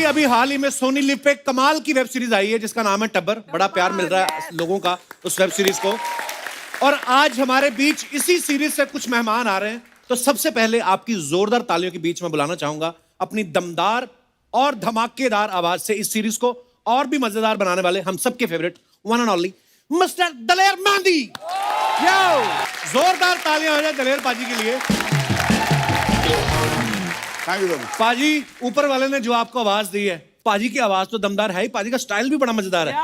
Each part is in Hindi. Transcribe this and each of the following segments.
अभी हाल ही में सोनी लिव पे कमाल की वेब सीरीज आई है जिसका नाम है टब्बर। बड़ा प्यार मिल रहा है लोगों का उस वेब सीरीज को। और आज हमारे बीच इसी सीरीज से कुछ मेहमान आ रहे हैं। तो सबसे पहले आपकी जोरदार तालियों के बीच में बुलाना चाहूंगा अपनी दमदार और धमाकेदार आवाज से इस सीरीज को और भी मजेदार बनाने वाले हम सबके favourite one and only mister Daler Mehndi. यो जोरदार तालियां हो जाए दलेर पाजी के लिए। पाजी ऊपर वाले ने जो आपको आवाज दी है, पाजी की आवाज तो दमदार है ही, पाजी का स्टाइल भी बड़ा मजेदार है।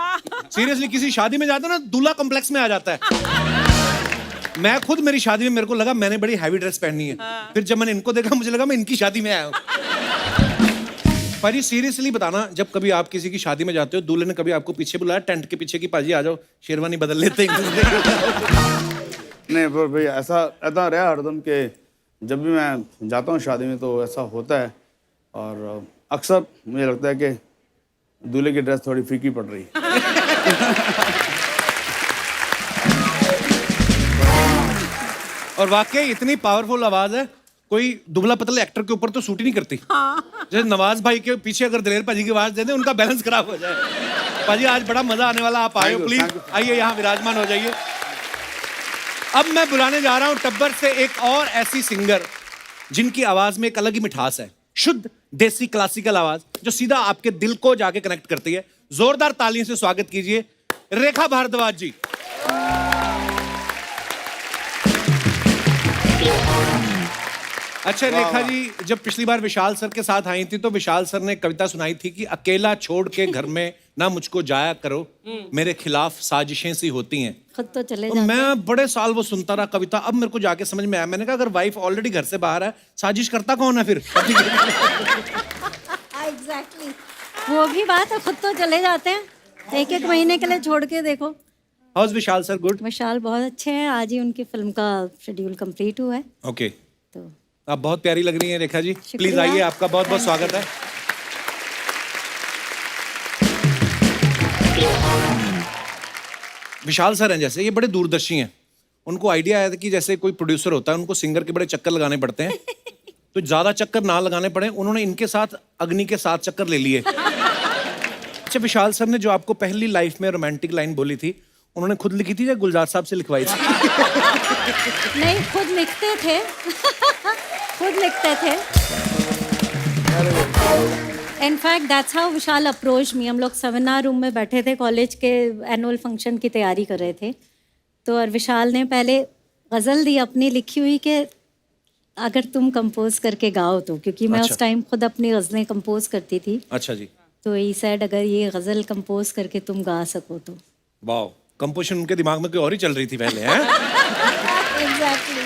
सीरियसली किसी शादी में जाते ना दूल्हा कॉम्प्लेक्स में आ जाता है। मैं खुद मेरी शादी में मेरे को लगा मैंने बड़ी हैवी ड्रेस पहननी है, फिर जब मैंने इनको देखा मुझे लगा मैं इनकी शादी में आया हूँ। पाजी सीरियसली बताना, जब कभी आप किसी की शादी में जाते हो दूल्हे ने कभी आपको पीछे बुलाया टेंट के पीछे की पाजी आ जाओ शेरवानी बदल लेते हैं? नहीं पर भैया ऐसा रहा हरदम के जब भी मैं जाता हूँ शादी में तो ऐसा होता है। और अक्सर मुझे लगता है कि दूल्हे की ड्रेस थोड़ी फीकी पड़ रही है। और वाकई इतनी पावरफुल आवाज है, कोई दुबला पतले एक्टर के ऊपर तो सूट ही नहीं करती। जैसे नवाज भाई के पीछे अगर दलेर पाजी की आवाज दे दें उनका बैलेंस खराब हो जाए। पाजी आज बड़ा मजा आने वाला, आप आए हो, प्लीज आइए यहाँ विराजमान हो जाइए। अब मैं बुलाने जा रहा हूं टब्बर से एक और ऐसी सिंगर जिनकी आवाज में एक अलग ही मिठास है, शुद्ध देसी क्लासिकल आवाज जो सीधा आपके दिल को जाके कनेक्ट करती है। जोरदार तालियों से स्वागत कीजिए रेखा भारद्वाज जी। अच्छा रेखा जी, जब पिछली बार विशाल सर के साथ आई थी तो विशाल सर ने कविता सुनाई थी कि अकेला छोड़ के घर में ना मुझको जाया करो, मेरे खिलाफ साजिशें सी होती हैं। खुद तो चले तो मैं बड़े साल वो सुनता रहा कविता, अब मेरे को जाके समझ में आया। मैंने कहा अगर वाइफ ऑलरेडी घर से बाहर है साजिश करता कौन है फिर? एग्जैक्टली वो भी बात है, खुद तो चले जाते हैं, एक एक महीने के लिए छोड़ के देखो। How is Vishal sir? Good. Vishal बहुत अच्छे हैं, आज ही उनकी फिल्म का शेड्यूल कंप्लीट हुआ है। ओके तो आप बहुत प्यारी लग रही हैं रेखा जी, प्लीज आइए, आपका बहुत बहुत स्वागत है। विशाल सर हैं जैसे, ये बड़े दूरदर्शी हैं। उनको आइडिया आया था कि जैसे कोई प्रोड्यूसर होता है उनको सिंगर के बड़े चक्कर लगाने पड़ते हैं, तो ज्यादा चक्कर ना लगाने पड़े उन्होंने इनके साथ अग्नि के 7 चक्कर ले लिए। अच्छा विशाल सर ने जो आपको पहली लाइफ में रोमांटिक लाइन बोली थी उन्होंने खुद लिखी थी या गुलजार साहब से लिखवाई थी? नहीं, खुद लिखते थे। खुद लिखते थे। In fact that's how Vishal approach me. हम लोग सेमिनार रूम में बैठे थे, कॉलेज के एनुअल फंक्शन की तैयारी कर रहे थे, तो और विशाल ने पहले गज़ल दी अपनी लिखी हुई कि अगर तुम कंपोज करके गाओ तो, क्योंकि मैं उस टाइम खुद अपनी गज़लें कंपोज करती थी। अच्छा जी। तो ही सेड अगर ये गज़ल कंपोज करके तुम गा सको तो। वाओ, कंपोजिशन उनके दिमाग में कोई और ही चल रही थी पहले, हैं? एग्जैक्टली।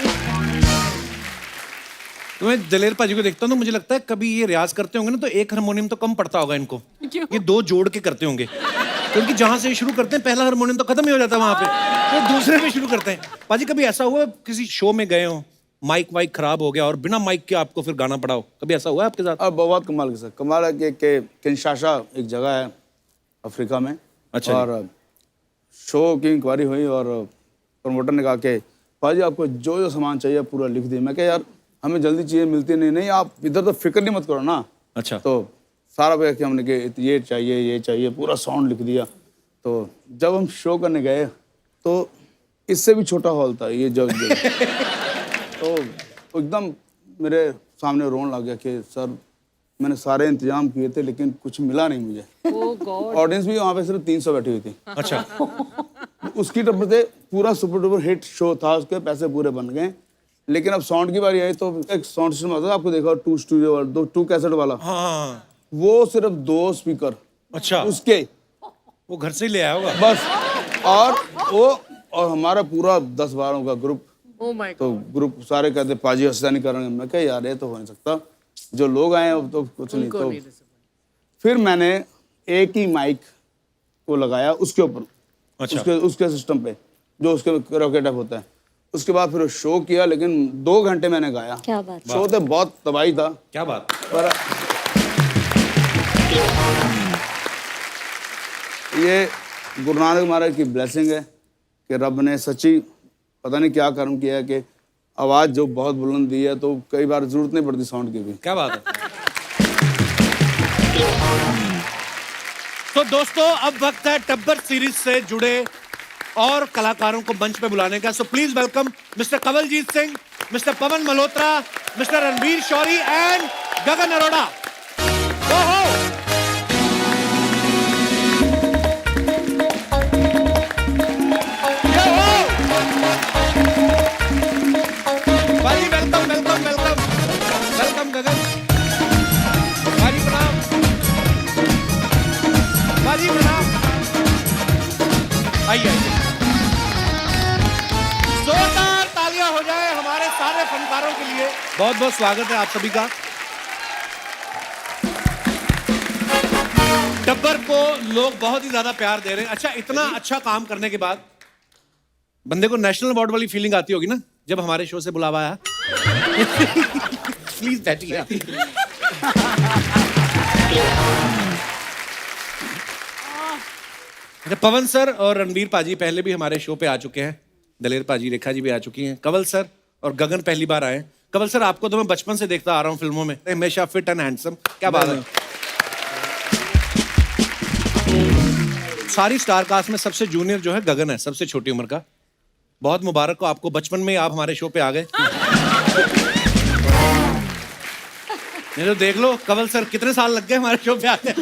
तो मैं दलेर पाजी को देखता हूँ तो मुझे लगता है कभी ये रियाज करते होंगे ना तो एक हारमोनियम तो कम पड़ता होगा इनको, ये 2 जोड़ के करते होंगे, क्योंकि जहां से शुरू करते हैं पहला हारमोनियम तो खत्म ही हो जाता है वहां पे, तो दूसरे में शुरू करते हैं। पाजी कभी ऐसा हुआ किसी शो में गए हो, माइक वाइक खराब हो गया और बिना माइक के आपको फिर गाना पड़ा हो, कभी ऐसा हुआ है आपके साथ? अब बहुत कमाल के सर, कमाल है कि किंशासा एक जगह है अफ्रीका में। अच्छा। और शो की इंक्वायरी हुई और प्रमोटर ने कहा कि भाजी आपको जो जो सामान चाहिए पूरा लिख दिए। मैं कहा यार हमें जल्दी चीज़ें मिलती नहीं, आप इधर तो फिक्र नहीं मत करो ना। अच्छा। तो सारा पे कि हमने कि ये चाहिए, पूरा साउंड लिख दिया। तो जब हम शो करने गए तो इससे भी छोटा हॉल था ये जो तो एकदम मेरे सामने रोने लग गया कि सर मैंने सारे इंतजाम किए थे लेकिन कुछ मिला नहीं मुझे। ऑडियंस भी वहाँ पे सिर्फ 300 बैठी हुई थी। अच्छा। उसकी तरफ से पूरा सुपर डुपर हिट शो था, उसके पैसे पूरे बन गए, लेकिन अब साउंड की बारी आई तो एक साउंड सिस्टम आता था, आपको देखा 2 स्टूडियो वाला 2 कैसेट वाला। हाँ। वो सिर्फ 2 स्पीकर। अच्छा। उसके वो घर से ही ले आया होगा बस। और हमारा पूरा 10-12 का ग्रुप। तो ग्रुप सारे कहते पाजी हंसता नहीं करेंगे। मैं कहा यार ये तो हो नहीं सकता, जो लोग आए हैं तो कुछ नहीं। तो फिर मैंने एक ही माइक को लगाया उसके ऊपर। अच्छा। उसके सिस्टम पे जो उसके रॉकेट अप होता है। उसके बाद फिर शो किया, लेकिन 2 घंटे मैंने गाया। क्या बात। शो तो बहुत तबाही था। क्या बात। पर ये गुरु नानक महाराज की ब्लेसिंग है कि रब ने सच्ची पता नहीं क्या कर्म किया है कि आवाज़ जो बहुत बुलंद दी है, तो कई बार जरूरत नहीं पड़ती साउंड की भी। क्या बात है। तो दोस्तों अब वक्त है टब्बर सीरीज से जुड़े और कलाकारों को मंच पे बुलाने का। So please welcome mister Kawaljeet Singh, mister Pawan Malhotra, mister Ranvir Shorey and Gagan Arora. ओहो भाजी, welcome welcome welcome welcome Gagan भाजी, प्रणाम भाजी, प्रणाम। आइए जोरदार तालियां हो जाए हमारे सारे फनकारों के लिए। बहुत बहुत स्वागत है आप सभी का। टब्बर को लोग बहुत ही ज्यादा प्यार दे रहे हैं। अच्छा, इतना अच्छा काम करने के बाद बंदे को नेशनल अवार्ड वाली फीलिंग आती होगी ना जब हमारे शो से बुलावा आया। प्लीज बैठिए। पवन सर और रणवीर पाजी पहले भी हमारे शो पे आ चुके हैं। दलेर पाजी, रेखा जी भी आ चुकी हैं। कंवल सर और गगन पहली बार आए। कंवल सर, आपको तो मैं बचपन से देखता आ रहा हूँ फिल्मों में, हमेशा फिट एंड हैंडसम। क्या बात है। सारी स्टार कास्ट में सबसे जूनियर जो है गगन है, सबसे छोटी उम्र का। बहुत मुबारक हो आपको, बचपन में आप हमारे शो पे आ गए। नहीं तो देख लो कंवल सर कितने साल लग गए हमारे शो पे आते।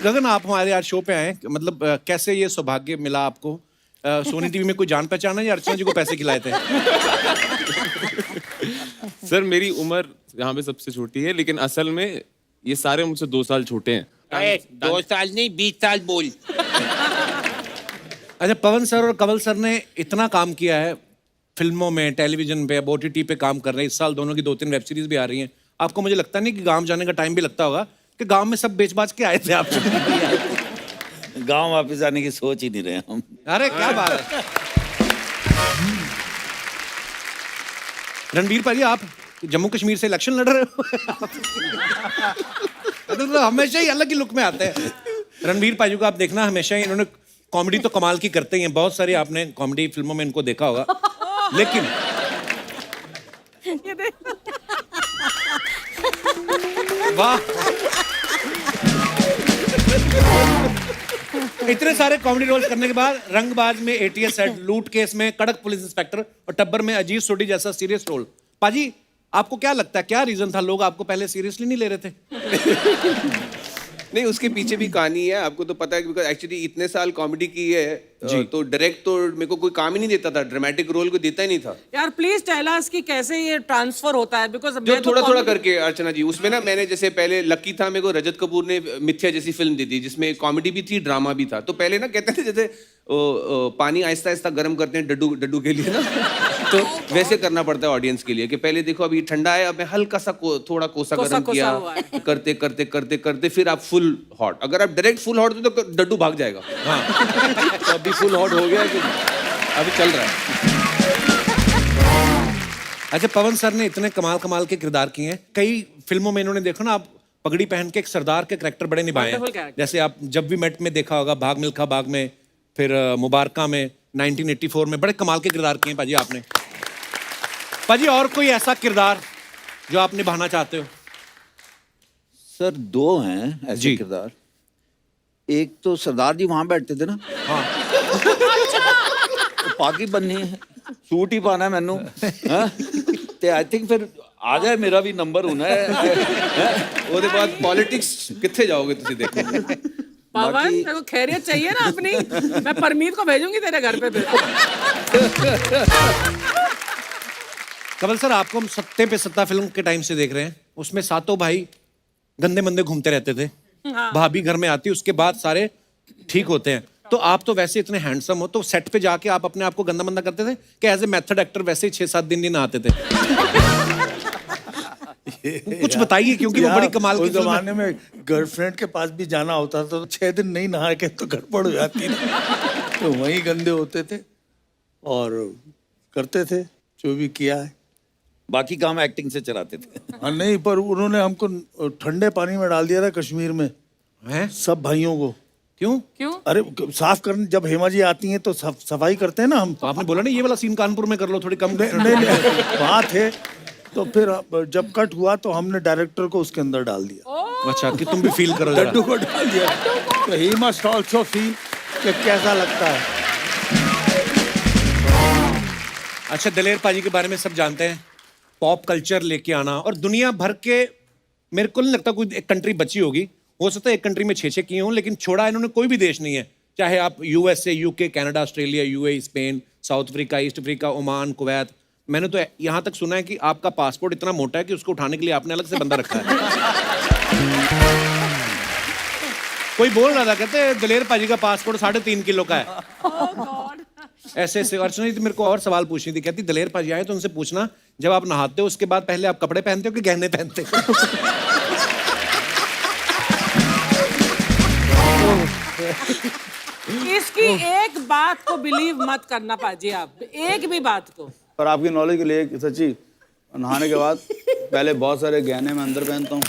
गगन, आप हमारे आज शो पे आए, मतलब कैसे ये सौभाग्य मिला आपको? सोनी टीवी में कोई जान पहचान है या अर्चना जी को पैसे खिलाए थे? सर मेरी उम्र यहाँ पे सबसे छोटी है, लेकिन असल में ये सारे मुझसे 2 साल छोटे हैं। 2 साल नहीं 20 साल बोल। अच्छा, पवन सर और कंवल सर ने इतना काम किया है फिल्मों में, टेलीविजन पे, अब OTT पे काम कर रहे हैं। इस साल दोनों की 2-3 वेब सीरीज भी आ रही हैं। आपको मुझे लगता नहीं कि गांव जाने का टाइम भी लगता होगा कि गांव में सब बेच बाच के आए थे आप? गांव वापस आने की सोच ही नहीं रहे हम। अरे क्या बात है। रणवीर भाई, आप जम्मू कश्मीर से इलेक्शन लड़ रहे हो? तो हमेशा ही अलग ही लुक में आते हैं रणवीर भाई को। आप देखना, हमेशा ही इन्होंने कॉमेडी तो कमाल की करते ही हैं। बहुत सारी आपने कॉमेडी फिल्मों में इनको देखा होगा, लेकिन वाह, इतने सारे कॉमेडी रोल्स करने के बाद रंगबाज में ATS हेड, लूट केस में कड़क पुलिस इंस्पेक्टर और टब्बर में अजीत सोडी जैसा सीरियस रोल। पाजी, आपको क्या लगता है क्या रीजन था लोग आपको पहले सीरियसली नहीं ले रहे थे? नहीं, उसके पीछे भी कहानी है, आपको तो पता है, बिकॉज एक्चुअली इतने साल कॉमेडी की है तो डायरेक्ट तो मेरे को कोई काम ही नहीं देता था, ड्रामेटिक रोल को देता ही नहीं था। यार प्लीज टेल अस कि कैसे ये ट्रांसफर होता है, बिकॉज जो थोड़ा थोड़ा करके अर्चना जी, उसमें ना मैंने जैसे पहले लकी था, मेरे को रजत कपूर ने मिथ्या जैसी फिल्म दी थी जिसमें कॉमेडी भी थी, ड्रामा भी था। तो पहले ना कहते थे जैसे पानी आहिस्ता आहिस्ता गर्म करते हैं डड्डू डड्डू के लिए ना, तो वैसे करना पड़ता है ऑडियंस के लिए कि पहले देखो अभी ठंडा है, अब मैं हल्का सा थोड़ा कोसा गर्म किया, करते करते करते करते फिर आप फुल हॉट। अगर आप डायरेक्ट फुल हॉट तो डड्डू भाग जाएगा। हाँ। तो अभी फुल हॉट हो गया, अभी चल रहा है। अच्छा, पवन सर ने इतने कमाल कमाल के किरदार किए हैं। कई फिल्मों में इन्होंने, देखो ना, आप पगड़ी पहन के एक सरदार के करैक्टर बड़े निभाए हैं। जैसे आप जब भी मेट में देखा होगा, भाग मिल्खा भाग में, फिर मुबारका में, 1984 में, बड़े कमाल के किरदार किए हैं पाजी आपने। पाजी, और कोई ऐसा किरदार जो आप निभाना चाहते हो? सर 2 हैं ऐसे किरदार। एक तो सरदार जी वहां बैठते थे ना, हाँ। तो पाकी बननी है, सूट ही पाना है मैनू, ते आई थिंक फिर आ जाए मेरा भी नंबर होना है। उसके बाद पॉलिटिक्स कितने जाओगे तुझे देखो। पवन, तेरे को खैरियत चाहिए ना अपनी? मैं परमीत को भेजूंगी तेरे घर पे। कंवल सर, आपको हम सत्ते पे सत्ता फिल्म के टाइम से देख रहे हैं। उसमें सातों भाई गंदे मंदे घूमते रहते थे। हाँ। भाभी घर में आती, उसके बाद सारे ठीक होते हैं। तो आप तो वैसे इतने हैंडसम हो, तो सेट पे जाके आप अपने आप को गंदा मंदा करते थे कि एज ए मेथड एक्टर वैसे ही 6-7 दिन नहीं नहाते थे? कुछ बताइए, क्योंकि वो बड़ी कमाल की फिल्म है। जमाने में गर्लफ्रेंड के पास भी जाना होता था तो 6 दिन नहीं नहा के तो गड़बड़ हो जाती थी। तो वहीं गंदे होते थे और करते थे जो भी किया है। बाकी काम एक्टिंग से चलाते थे। हाँ, नहीं, पर उन्होंने हमको ठंडे पानी में डाल दिया था कश्मीर में, हैं? सब भाइयों को। क्यों? अरे साफ करने जब हेमा जी आती हैं तो सफाई करते हैं ना हम। तो आपने बोला नहीं ये वाला सीन कानपुर में कर लो, थोड़ी कम। नहीं वहाँ थे, तो फिर जब कट हुआ तो हमने डायरेक्टर को उसके अंदर डाल दिया। अच्छा कि तुम भी फील करो जरा। डड्डू को डाल दिया तो ही मस्ट ऑल्सो फील कि कैसा लगता है। अच्छा, दलेर पाजी के बारे में सब जानते हैं, पॉप कल्चर लेके आना और दुनिया भर के, मेरे को नहीं लगता कोई एक कंट्री बची होगी, हो सकता है एक कंट्री में 6-6 किए हों, लेकिन छोड़ा इन्होंने कोई भी देश नहीं है। चाहे आप USA, UK, Canada, Australia, UAE, Spain, south Africa, east Africa, Oman, Kuwait. मैंने तो यहाँ तक सुना है कि आपका पासपोर्ट इतना मोटा है कि उसको उठाने के लिए आपने अलग से बंदा रखा है। कोई बोल रहा था, कहते दलेर पाजी का पासपोर्ट 3.5 किलो का है। ऐसे ऐसे। अर्चना जी, मेरे को और सवाल पूछनी थी। कहती दलेर पाजी आए तो उनसे पूछना, जब आप नहाते हो उसके बाद पहले आप कपड़े पहनते हो कि गहने पहनते हो? इसकी एक बात को बिलीव मत करना पाजी, आप एक भी बात को। पर आपकी नॉलेज के लिए सच्ची, नहाने के बाद पहले बहुत सारे गहने मैं अंदर पहनता हूँ,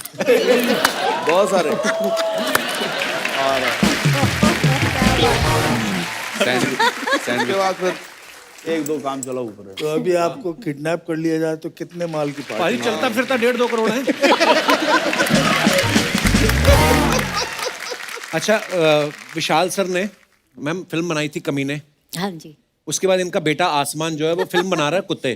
बहुत सारे। और उसके बाद फिर 1-2 काम चला ऊपर है। तो अभी आपको किडनैप कर लिया जाए तो कितने माल की पाजी पार्टी? चलता फिरता 1.5-2 करोड़ है। अच्छा, विशाल सर ने मैम फिल्म बनाई थी कमीने, हाँ जी। उसके बाद इनका बेटा आसमान जो है वो फिल्म बना रहा है कुत्ते।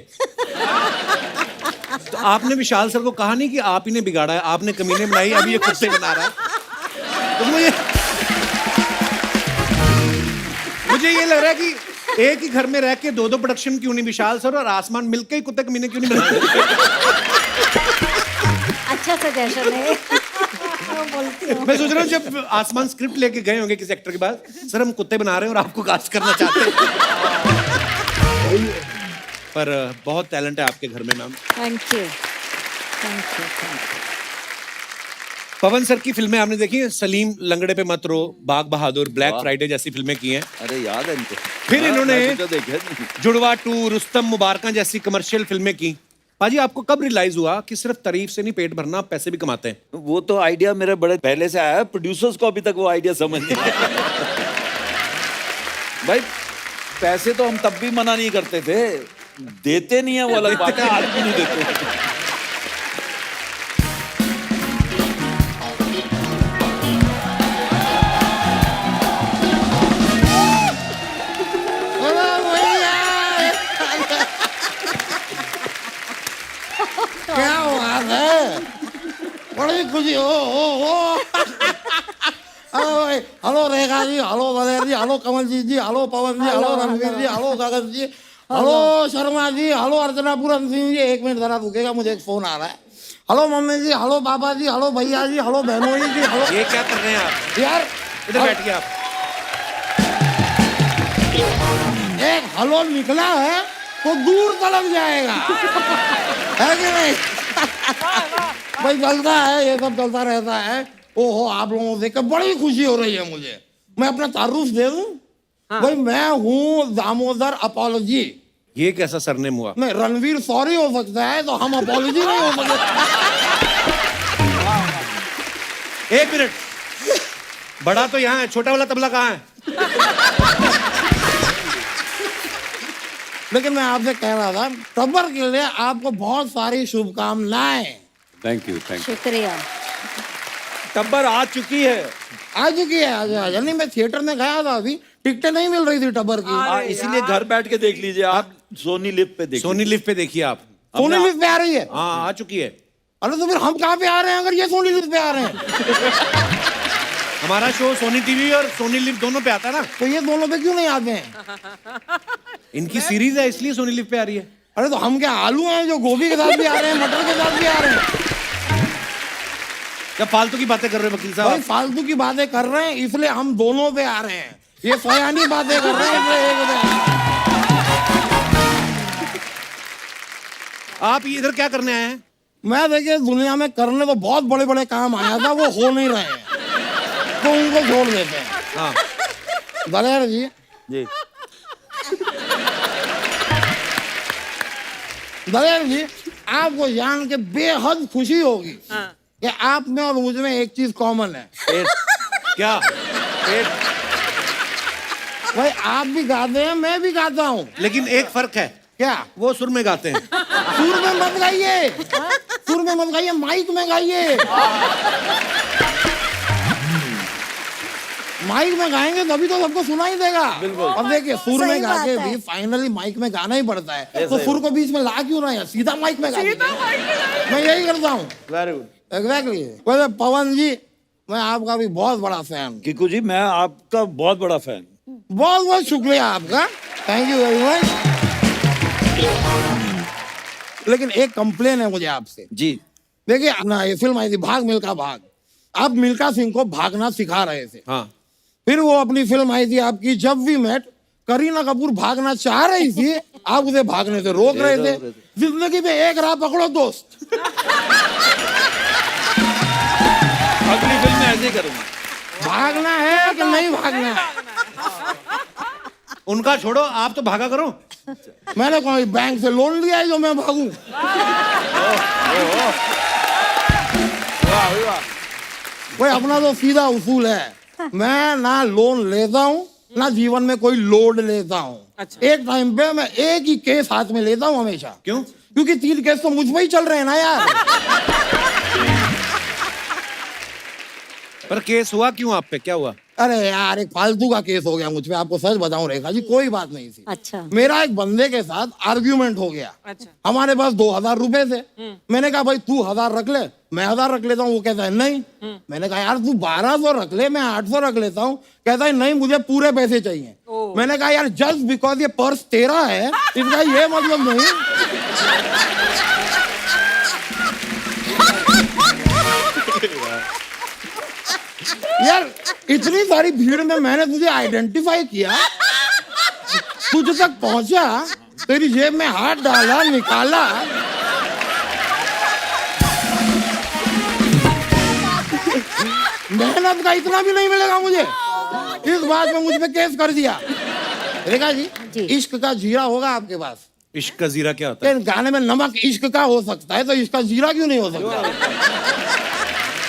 तो आपने विशाल सर को कहा नहीं कि आप ही ने बिगाड़ा है, आपने कमीने बनाई, अभी ये कुत्ते बना रहा है? तो मुझे ये लग रहा है कि एक ही घर में रह के 2-2 प्रोडक्शन क्यों नहीं, विशाल सर और आसमान मिलकर ही कुत्ते कमीने क्यों नहीं बनाते? अच्छा सजेशन है। बोलती हूँ। मैं सोच रहा हूँ जब आसमान स्क्रिप्ट लेके गए होंगे किसी एक्टर के पास, सर हम कुत्ते बना रहे हैं और आपको कास्ट करना चाहते हैं। पर बहुत टैलेंट है आपके घर में ma'am. Thank you, thank you, thank you. Pawan sir की फिल्में आपने देखी हैं? सलीम, लंगड़े पे मत रो, बाग बहादुर, ब्लैक फ्राइडे जैसी फिल्में की हैं। अरे याद है इनको। फिर इन्होंने मैं तो देखा नहीं। जुड़वा 2, रुस्तम, मुबारका जैसी कमर्शियल फिल्में की। पाजी आपको कब रियलाइज हुआ कि सिर्फ तारीफ से नहीं पेट भरना, आप पैसे भी कमाते हैं? वो तो आइडिया मेरे बड़े पहले से आया है, प्रोड्यूसर्स को अभी तक वो आइडिया समझ नहीं आया। भाई पैसे तो हम तब भी मना नहीं करते थे, देते नहीं है वो अलग बात है, आज भी नहीं देते। क्या बात है, बड़ी खुशी हो। हेलो रेखा जी, हेलो दलेर जी, हेलो कमल जी, हेलो पवन जी, हेलो रणवीर जी, हेलो गगन जी, hello Sharma ji, hello Archana Puran Singh ji. 1 minute जरा रुकेगा, मुझे एक फोन आ रहा है। हेलो मम्मी जी, हेलो पापा जी, हेलो भैया जी, हेलो बहनों जी, हेलो। ये क्या कर रहे हैं आप? यार इधर बैठिए आप। एक हेलो निकला है तो दूर तलक जाएगा, है कि नहीं? भाई चलता है, ये सब चलता रहता है। ओहो, आप लोगों से बड़ी खुशी हो रही है मुझे। मैं अपना तारुफ दे दूं? भाई मैं हूँ दामोदर अपॉलॉजी। ये कैसा सरनेम हुआ? नहीं, रणवीर सॉरी हो सकता है, तो हम अपॉलॉजी नहीं हो सकते। 1 मिनट, बड़ा तो यहाँ है, छोटा वाला तबला कहाँ है? लेकिन मैं आपसे कह रहा था, टब्बर के लिए आपको बहुत सारी शुभकामनाएं। Thank you, thank you. शुक्रिया। टब्बर आ चुकी है। आ चुकी है, आज नहीं, मैं थिएटर में गया था, अभी टिकटें नहीं मिल रही थी टब्बर की। इसीलिए घर बैठ के देख लीजिए आप, सोनी लिव पे देखिए। सोनी लिव पे देखिए आप। सोनी लिव पे आ रही है? हाँ, आ चुकी है। अरे तो फिर हम कहाँ पे आ रहे हैं अगर ये सोनी लिव पे आ रहे हैं? हमारा शो सोनी टीवी और सोनी लिव दोनों पे आता है ना। तो ये दोनों पे क्यों नहीं आते हैं? इनकी सीरीज है इसलिए सोनी लिव पे आ रही है। अरे तो हम क्या आलू हैं जो गोभी के साथ भी आ रहे हैं, मटर के साथ भी आ रहे हैं? क्या फालतू की बातें कर रहे हो वकील भाई साहब? फालतू की बातें कर रहे हैं इसलिए हम दोनों पे आ रहे हैं। ये सयानी बातें कर रहे हैं इसलिए एक पे आ रहे हैं। आप इधर क्या करने आए हैं? मैं देखिए दुनिया में करने तो बहुत बड़े बड़े काम आया था, वो हो नहीं रहे हैं, तो उनको छोड़ देते हैं। हाँ, दलेर जी, जी दलेर जी, आपको जान के बेहद खुशी होगी कि आप में और मुझ में एक चीज कॉमन है। क्या? भाई आप भी गाते हैं, मैं भी गाता हूँ। लेकिन एक फर्क है, क्या? वो सुर में गाते हैं। सुर में मत गाइए, सुर में मत गाइए, माइक में गाइए। माइक में गाएंगे तभी तो सबको सुनाई देगा। अब देखिए सुर में गा के भी फाइनली माइक में गाना ही पड़ता है, तो सुर को बीच में ला क्यों रहे हैं, सीधा माइक में गा दीजिए। मैं यही करता हूँ। Very good. एग्जैक्टली। वैसे पवन जी, मैं आपका भी बहुत बड़ा फैन हूँ। किकू जी मैं आपका बहुत बड़ा फैन। बहुत बहुत शुक्रिया आपका, थैंक यू वेरी मच। लेकिन एक कंप्लेन है मुझे आपसे। जी देखिए अपना ये फिल्म आई थी भाग मिल्खा भाग, आप मिल्खा सिंह को भागना सिखा रहे थे। हाँ। फिर वो अपनी फिल्म आई थी आपकी जब वी मेट, करीना कपूर भागना चाह रही थी, आप उसे भागने से रोक रहे थे। जिंदगी में एक राह पकड़ो दोस्त। अगली फिल्म में ऐसे ही करूंगा। भागना है कि नहीं भागना है? उनका छोड़ो, आप तो भागा करो। मैंने कोई बैंक से लोन लिया है जो मैं भागूं? कोई अपना तो सीधा उसूल है, मैं ना लोन लेता हूँ ना जीवन में कोई लोड लेता हूँ। अच्छा। एक टाइम पे मैं एक ही केस हाथ में लेता हूँ हमेशा। क्यों? क्योंकि 3 केस तो मुझ पे ही चल रहे हैं ना यार। पर केस हुआ क्यों आप पे, क्या हुआ? अरे यार एक फालतू का केस हो गया मुझ पे, आपको सच बताऊं रेखा जी, कोई बात नहीं थी। अच्छा। मेरा एक बंदे के साथ आर्ग्यूमेंट हो गया। अच्छा। हमारे पास 2000 रुपए थे। मैंने कहा भाई तू 1000 रख ले, मैं 1000 रख लेता हूँ। वो कहता है नहीं। मैंने कहा यार तू 1200 रख ले, मैं 800 रख लेता हूँ। कहता है नहीं मुझे पूरे पैसे चाहिए। मैंने कहा यार जस्ट बिकॉज ये पर्स तेरा है इसका ये मतलब नहीं। यार इतनी सारी भीड़ में मैंने तुझे आइडेंटिफाई किया, तुझ तक पहुंचा, तेरी जेब में हाथ डाला, निकाला। मेहनत का इतना भी नहीं मिलेगा मुझे, इस बात में मुझ पे केस कर दिया। रेखा जी, इश्क का जीरा होगा आपके पास? इश्क का जीरा क्या होता है? गाने में नमक इश्क का हो सकता है तो इसका जीरा क्यों नहीं हो सकता?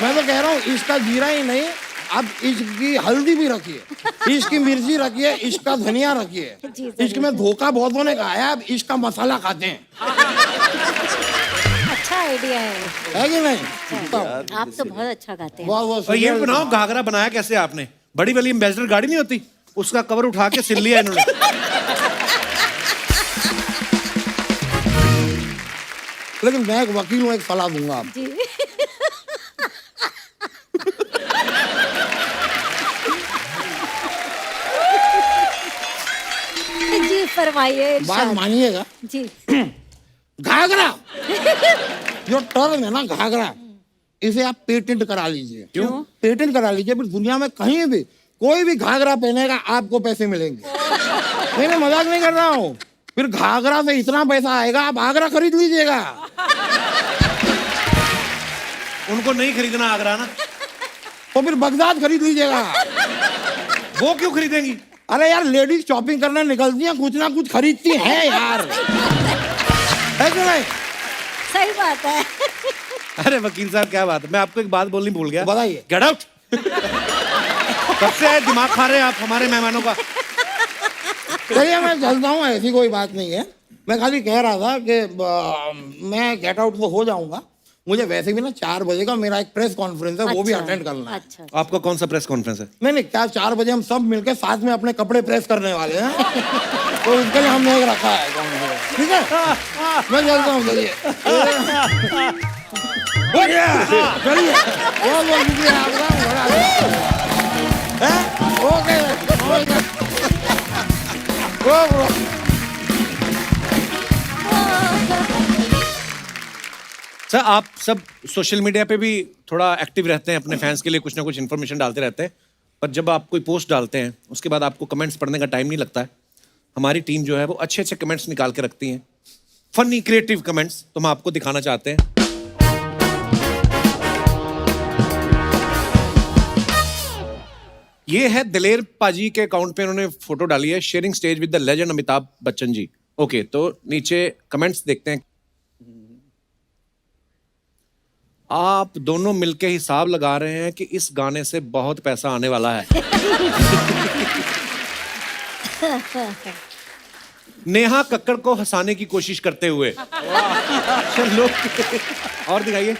मैं तो कह रहा हूँ इसका जीरा ही नहीं, आप इश्क की हल्दी भी रखिए, इश्क की मिर्ची रखिए, इश्क का धनिया रखिए। इश्क में धोखा बहुतों ने कहा है, आप इश्क का मसाला खाते हैं। अच्छा आइडिया है कि नहीं? आप तो बहुत अच्छा गाते हैं। बहुत बहुत और ये शुक्रिया। बनाओ, घाघरा बनाया कैसे आपने? बड़ी वाली एम्बेसडर गाड़ी नहीं होती, उसका कवर उठा के सिल लिया इन्होंने। लेकिन मैं एक वकील हूँ, एक सलाह दूंगा आप। जी जी फरमाइए। बात इरशाद। मानिएगा, जी घाघरा जो टर्म है ना घाघरा, इसे आप पेटेंट करा लीजिए। क्यों? पेटेंट करा लीजिए, फिर दुनिया में कहीं भी कोई भी घाघरा पहनेगा आपको पैसे मिलेंगे। मैं मजाक नहीं कर रहा हूँ। फिर घाघरा से इतना पैसा आएगा आप आगरा खरीद लीजिएगा। उनको नहीं खरीदना आगरा ना, तो फिर बगदाद खरीद लीजिएगा। वो क्यों खरीदेंगी? अरे यार लेडीज शॉपिंग करने निकलती हैं, कुछ ना कुछ खरीदती हैं यार, है कि नहीं? सही बात है। अरे वकील साहब क्या बात है, मैं आपको एक बात बोलनी भूल गया। बताइए। Get out. कब से आए दिमाग खा रहे हैं आप हमारे मेहमानों का? चलिए मैं चलता हूँ, ऐसी कोई बात नहीं है। मैं खाली कह रहा था कि मैं गेट आउट तो हो जाऊंगा, मुझे वैसे भी ना 4 बजे का मेरा एक प्रेस कॉन्फ्रेंस है, वो भी अटेंड करना है। अच्छा आपका कौन सा प्रेस कॉन्फ्रेंस है? नहीं क्या 4 बजे हम सब मिलके साथ में अपने कपड़े प्रेस करने वाले हैं। तो उसके लिए हमने एक रखा है conference। ठीक है मैं चलता हूँ। चलिए चलिए, बहुत बहुत शुक्रिया आपका, बड़ा है। ओके सर आप सब सोशल मीडिया पे भी थोड़ा एक्टिव रहते हैं, अपने फैंस के लिए कुछ ना कुछ इन्फॉर्मेशन डालते रहते हैं, पर जब आप कोई पोस्ट डालते हैं उसके बाद आपको कमेंट्स पढ़ने का टाइम नहीं लगता है। हमारी टीम जो है वो अच्छे अच्छे कमेंट्स निकाल के रखती हैं, फनी क्रिएटिव कमेंट्स, तो हम आपको दिखाना चाहते हैं। ये है दिलेर पाजी के अकाउंट पे, उन्होंने फोटो डाली है, sharing stage with the legend Amitabh Bachchan ji. Okay, तो नीचे कमेंट्स देखते हैं। आप दोनों मिलके हिसाब लगा रहे हैं कि इस गाने से बहुत पैसा आने वाला है। नेहा कक्कड़ को हंसाने की कोशिश करते हुए। चलो और दिखाइए।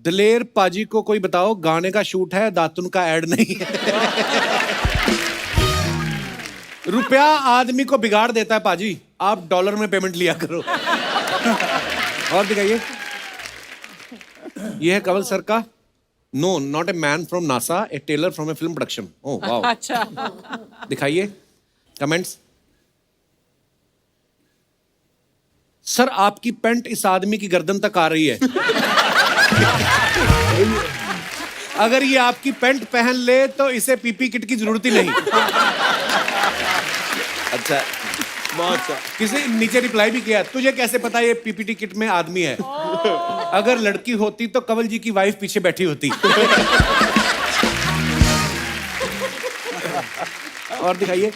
दलेर पाजी को कोई बताओ, गाने का शूट है, दातुन का ऐड नहीं है। रुपया आदमी को बिगाड़ देता है पाजी, आप डॉलर में पेमेंट लिया करो। और दिखाइए, ये है कंवल सर का no, not a man from NASA, a tailor from a film production. Oh wow. अच्छा। दिखाइए कमेंट्स। सर आपकी पैंट इस आदमी की गर्दन तक आ रही है। अगर ये आपकी पैंट पहन ले तो इसे पीपी किट की जरूरत ही नहीं। अच्छा, बहुत अच्छा। किसी नीचे रिप्लाई भी किया, तुझे कैसे पता ये पीपीटी किट में आदमी है? अगर लड़की होती तो कंवल जी की वाइफ पीछे बैठी होती। और दिखाइए।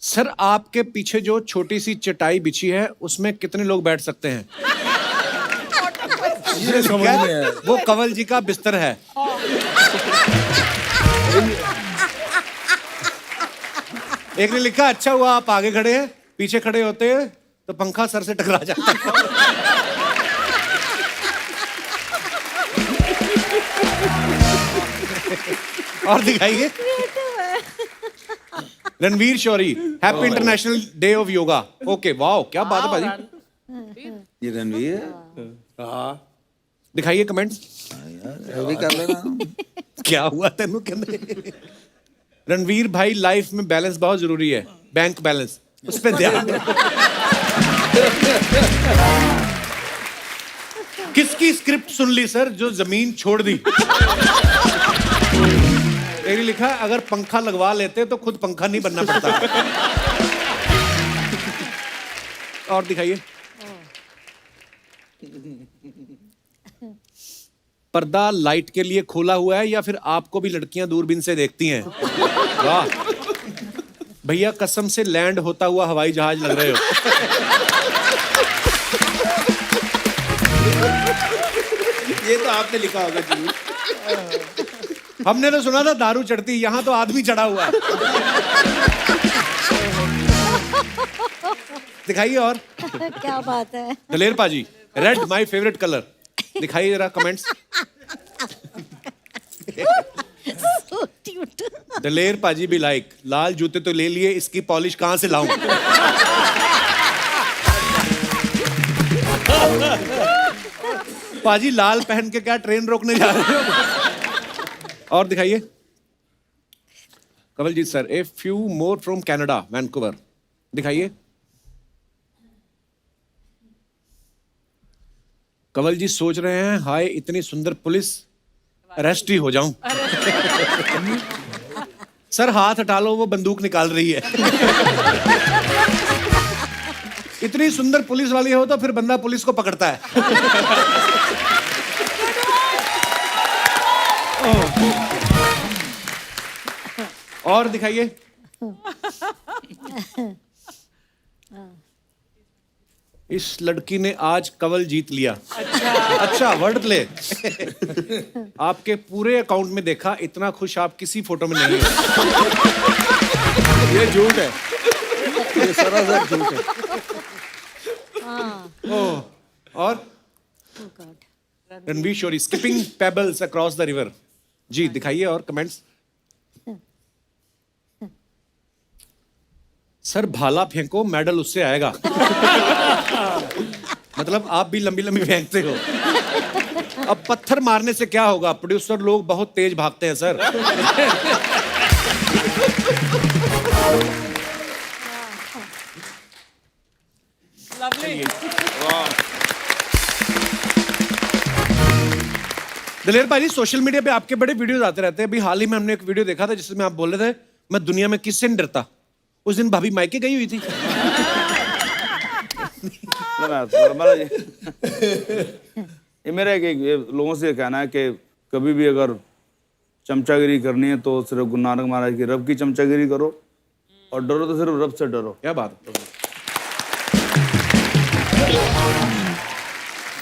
सर आपके पीछे जो छोटी सी चटाई बिछी है उसमें कितने लोग बैठ सकते हैं? ये समझ में आया। वो कंवल जी का बिस्तर है। एक ने लिखा, अच्छा हुआ आप आगे खड़े हैं, पीछे खड़े होते हैं तो पंखा सर से टकरा जाता। और दिखाइए। Ranvir Shorey, happy international day of yoga. Okay wow, क्या बात है भाजी। ये रणवीर दिखाइए कमेंट्स। वो भी कर लेना। क्या हुआ तेनू कहने? रणवीर भाई, लाइफ में बैलेंस बहुत जरूरी है, बैंक बैलेंस, उस पर ध्यान दो। किसकी स्क्रिप्ट सुन ली सर जो जमीन छोड़ दी? एक ने लिखा, अगर पंखा लगवा लेते तो खुद पंखा नहीं बनना पड़ता। और दिखाइए। पर्दा लाइट के लिए खोला हुआ है या फिर आपको भी लड़कियां दूरबीन से देखती हैं? वाह भैया, कसम से लैंड होता हुआ हवाई जहाज लग रहे हो। ये तो आपने लिखा होगा जी। हमने तो सुना था दारू चढ़ती, यहां तो आदमी चढ़ा हुआ है। दिखाइए। और क्या बात है। दलेर पाजी, रेड माय फेवरेट कलर। दिखाइए जरा कमेंट्स। So cute. दलेर पाजी भी लाइक, लाल जूते तो ले लिए, इसकी पॉलिश कहां से लाऊं? पाजी लाल पहन के क्या ट्रेन रोकने जा रहे हो? और दिखाइए। Kawaljeet sir, a few more from Canada, Vancouver. दिखाइए। कंवल जी सोच रहे हैं, हाय इतनी सुंदर पुलिस, अरेस्ट ही हो जाऊं। सर हाथ हटा लो, वो बंदूक निकाल रही है। इतनी सुंदर पुलिस वाली हो तो फिर बंदा पुलिस को पकड़ता है। और दिखाइए। इस लड़की ने आज कंवल जीत लिया। अच्छा वर्ड प्ले। आपके पूरे अकाउंट में देखा, इतना खुश आप किसी फोटो में नहीं है। ये झूठ है, ये सरासर झूठ है। और Ranvir Shorey, skipping pebbles across the river. जी दिखाइए और कमेंट्स। सर भाला फेंको, मेडल उससे आएगा। मतलब आप भी लंबी लंबी फेंकते हो। अब पत्थर मारने से क्या होगा, प्रोड्यूसर लोग बहुत तेज भागते हैं सर। दलेर भाई, सोशल मीडिया पे आपके बड़े वीडियोस आते रहते हैं। अभी हाल ही में हमने एक वीडियो देखा था जिसमें आप बोल रहे थे, मैं दुनिया में किससे नहीं डरता। उस दिन भाभी मायके गई हुई थी। ये मेरा एक लोगों से कहना है कि कभी भी अगर चमचागिरी करनी है तो सिर्फ गुरु नानक महाराज की रब की चमचागिरी करो, और डरो तो सिर्फ रब से डरो। क्या बात है।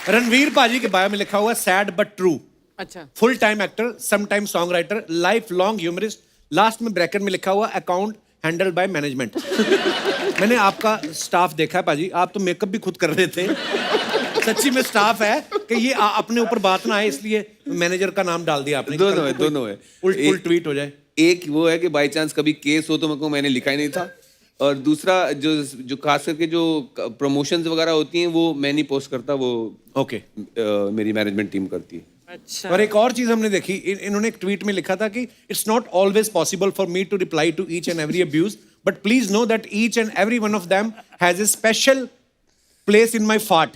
रणवीर पाजी के बायो में लिखा हुआ, सैड बट ट्रू, अच्छा, full time actor, some time song writer, life long humourist. Last में ब्रैकेट में लिखा हुआ, अकाउंट हैंडल बाय मैनेजमेंट। मैंने आपका स्टाफ देखा है पाजी, आप तो मेकअप भी खुद कर रहे थे। सच्ची में स्टाफ है कि ये अपने ऊपर बात ना आए इसलिए मैनेजर का नाम डाल दिया आपने। दोनों है। उल्ट ट्वीट हो जाए। एक वो है कि बाय चांस कभी केस हो तो मेरे को मैंने लिखा ही नहीं था, और दूसरा जो खास करके जो प्रमोशंस वगैरह होती हैं वो मैं नहीं पोस्ट करता, वो ओके मेरी मैनेजमेंट टीम करती है। अच्छा, और एक और चीज हमने देखी, इन्होंने एक ट्वीट में लिखा था कि it's not always possible for me to reply to each and every abuse, but please know that each and every one of them has a special place in my fart.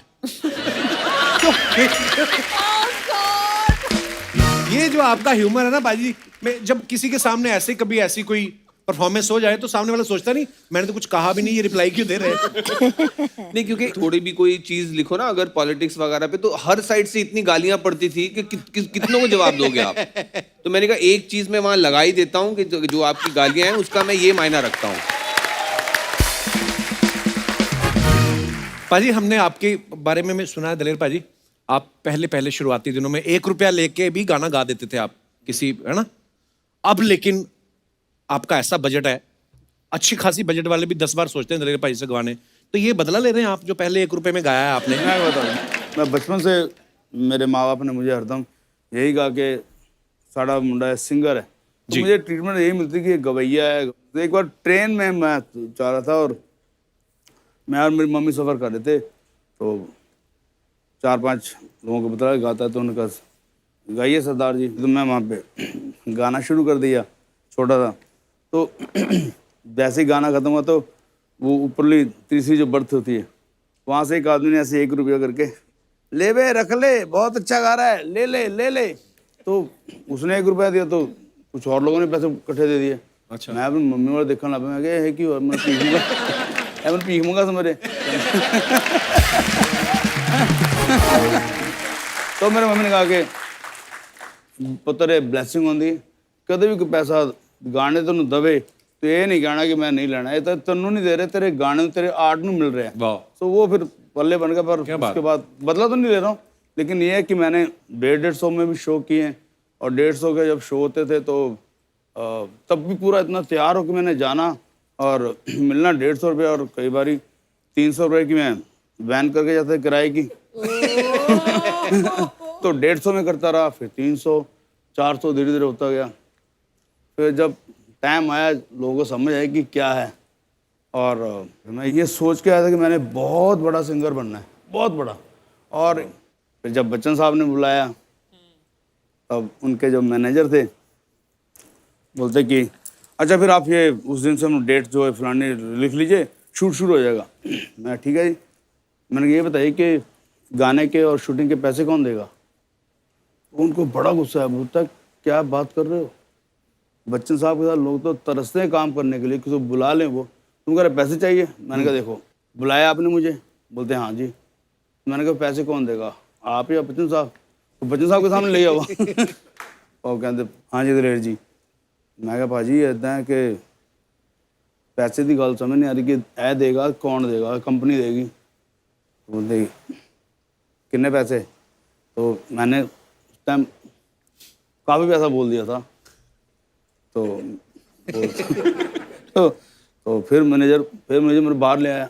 ये जो आपका ह्यूमर है ना बाजी, मैं जब किसी के सामने ऐसे कभी ऐसी कोई परफॉर्मेंस हो जाए तो सामने वाला सोचता नहीं मैंने तो कुछ कहा भी नहीं, ये रिप्लाई क्यों दे रहे हैं। नहीं, क्योंकि थोड़ी भी कोई चीज लिखो ना अगर पॉलिटिक्स वगैरह पे, तो हर साइड से इतनी गालियां पड़ती थी कि कितनों को जवाब दोगे आप। तो मैंने कहा एक चीज मैं वहां लगा ही देता हूँ कि जो आपकी गालियां हैं उसका मैं ये मायना रखता हूँ। पाजी हमने आपके बारे में मैं सुना है दलेर पाजी, आप पहले शुरुआती दिनों में 1 रुपया लेके भी गाना गा देते थे आप किसी, है ना। अब लेकिन आपका ऐसा बजट है, अच्छी खासी बजट वाले भी 10 बार सोचते हैं दलेर भाई से गवाने, तो ये बदला ले रहे हैं आप जो पहले 1 रुपए में गाया है आपने। मैं बताऊँ, मैं बचपन से मेरे माँ बाप ने मुझे हरदम यही कहा कि साड़ा मुंडा है, सिंगर है, तो मुझे ट्रीटमेंट यही मिलती कि गवैया है। तो एक बार ट्रेन में मैं जा रहा था और मैं और मेरी मम्मी सफ़र कर रहे थे, तो 4-5 लोगों को बताया गाता है, तो उन्होंने कहा गाइए सरदार जी। तो मैं वहाँ पे गाना शुरू कर दिया, छोटा था। तो जैसे ही गाना ख़त्म हुआ तो वो ऊपरली तीसरी जो बर्थ होती है वहाँ से एक आदमी ने ऐसे 1 रुपया करके ले बे रख ले, बहुत अच्छा गा रहा है, ले ले ले ले। तो उसने 1 रुपया दिया तो कुछ और लोगों ने पैसे इकट्ठे दे दिए। अच्छा। मैं अपनी मम्मी वाले देखने लगा, मैं क्या है कि मैं पीखूंगा, मैं पीखूंगा समझे। तो मेरे मम्मी ने कहा कि पुत्र ब्लैसिंग होती, कदे भी कोई पैसा गाने तो दवे तो ये नहीं कहना कि मैं नहीं लेना, ये तो तेनू नहीं दे रहे, तेरे गाने तेरे आर्ट नू मिल रहे हैं। तो वो फिर पल्ले बन गया। पर उसके बाद बदला तो नहीं ले रहा हूँ, लेकिन ये है कि मैंने 150-150 में भी शो किए हैं, और 150 के जब शो होते थे तो तब भी पूरा इतना तैयार हो कि मैंने जाना और मिलना 150 रुपये, और कई बारी 300 रुपये की मैं वैन करके जाता किराए की। तो 150 में करता रहा, फिर 300, 400 धीरे धीरे होता गया। फिर जब टाइम आया लोगों को समझ आया कि क्या है, और मैं ये सोच के आया था कि मैंने बहुत बड़ा सिंगर बनना है, बहुत बड़ा। और फिर जब बच्चन साहब ने बुलाया तब उनके जो मैनेजर थे बोलते कि अच्छा फिर आप ये उस दिन से हम डेट जो है फलानी लिख लीजिए, शूट शुरू हो जाएगा। मैं ठीक है जी। मैंने ये बताइए कि गाने के और शूटिंग के पैसे कौन देगा। उनको बड़ा गुस्सा है, बोलता क्या बात कर रहे हो, बच्चन साहब के साथ लोग तो तरसते हैं काम करने के लिए, किसी को बुला लें, वो तुम कह रहे पैसे चाहिए। मैंने कहा देखो बुलाया आपने मुझे, बोलते हाँ जी। मैंने कहा पैसे कौन देगा, आप या बच्चन साहब। तो बच्चन साहब के सामने ले आओ। और कहते हाँ जी दलेर जी। मैं कहा भाजी इदा है कि पैसे की गल समझ नहीं आ रही कि ऐ देगा कौन देगा, कंपनी देगी। बोलते कितने पैसे, तो मैंने उस टाइम काफ़ी पैसा बोल दिया था। तो फिर मैनेजर मेरे बाहर ले आया,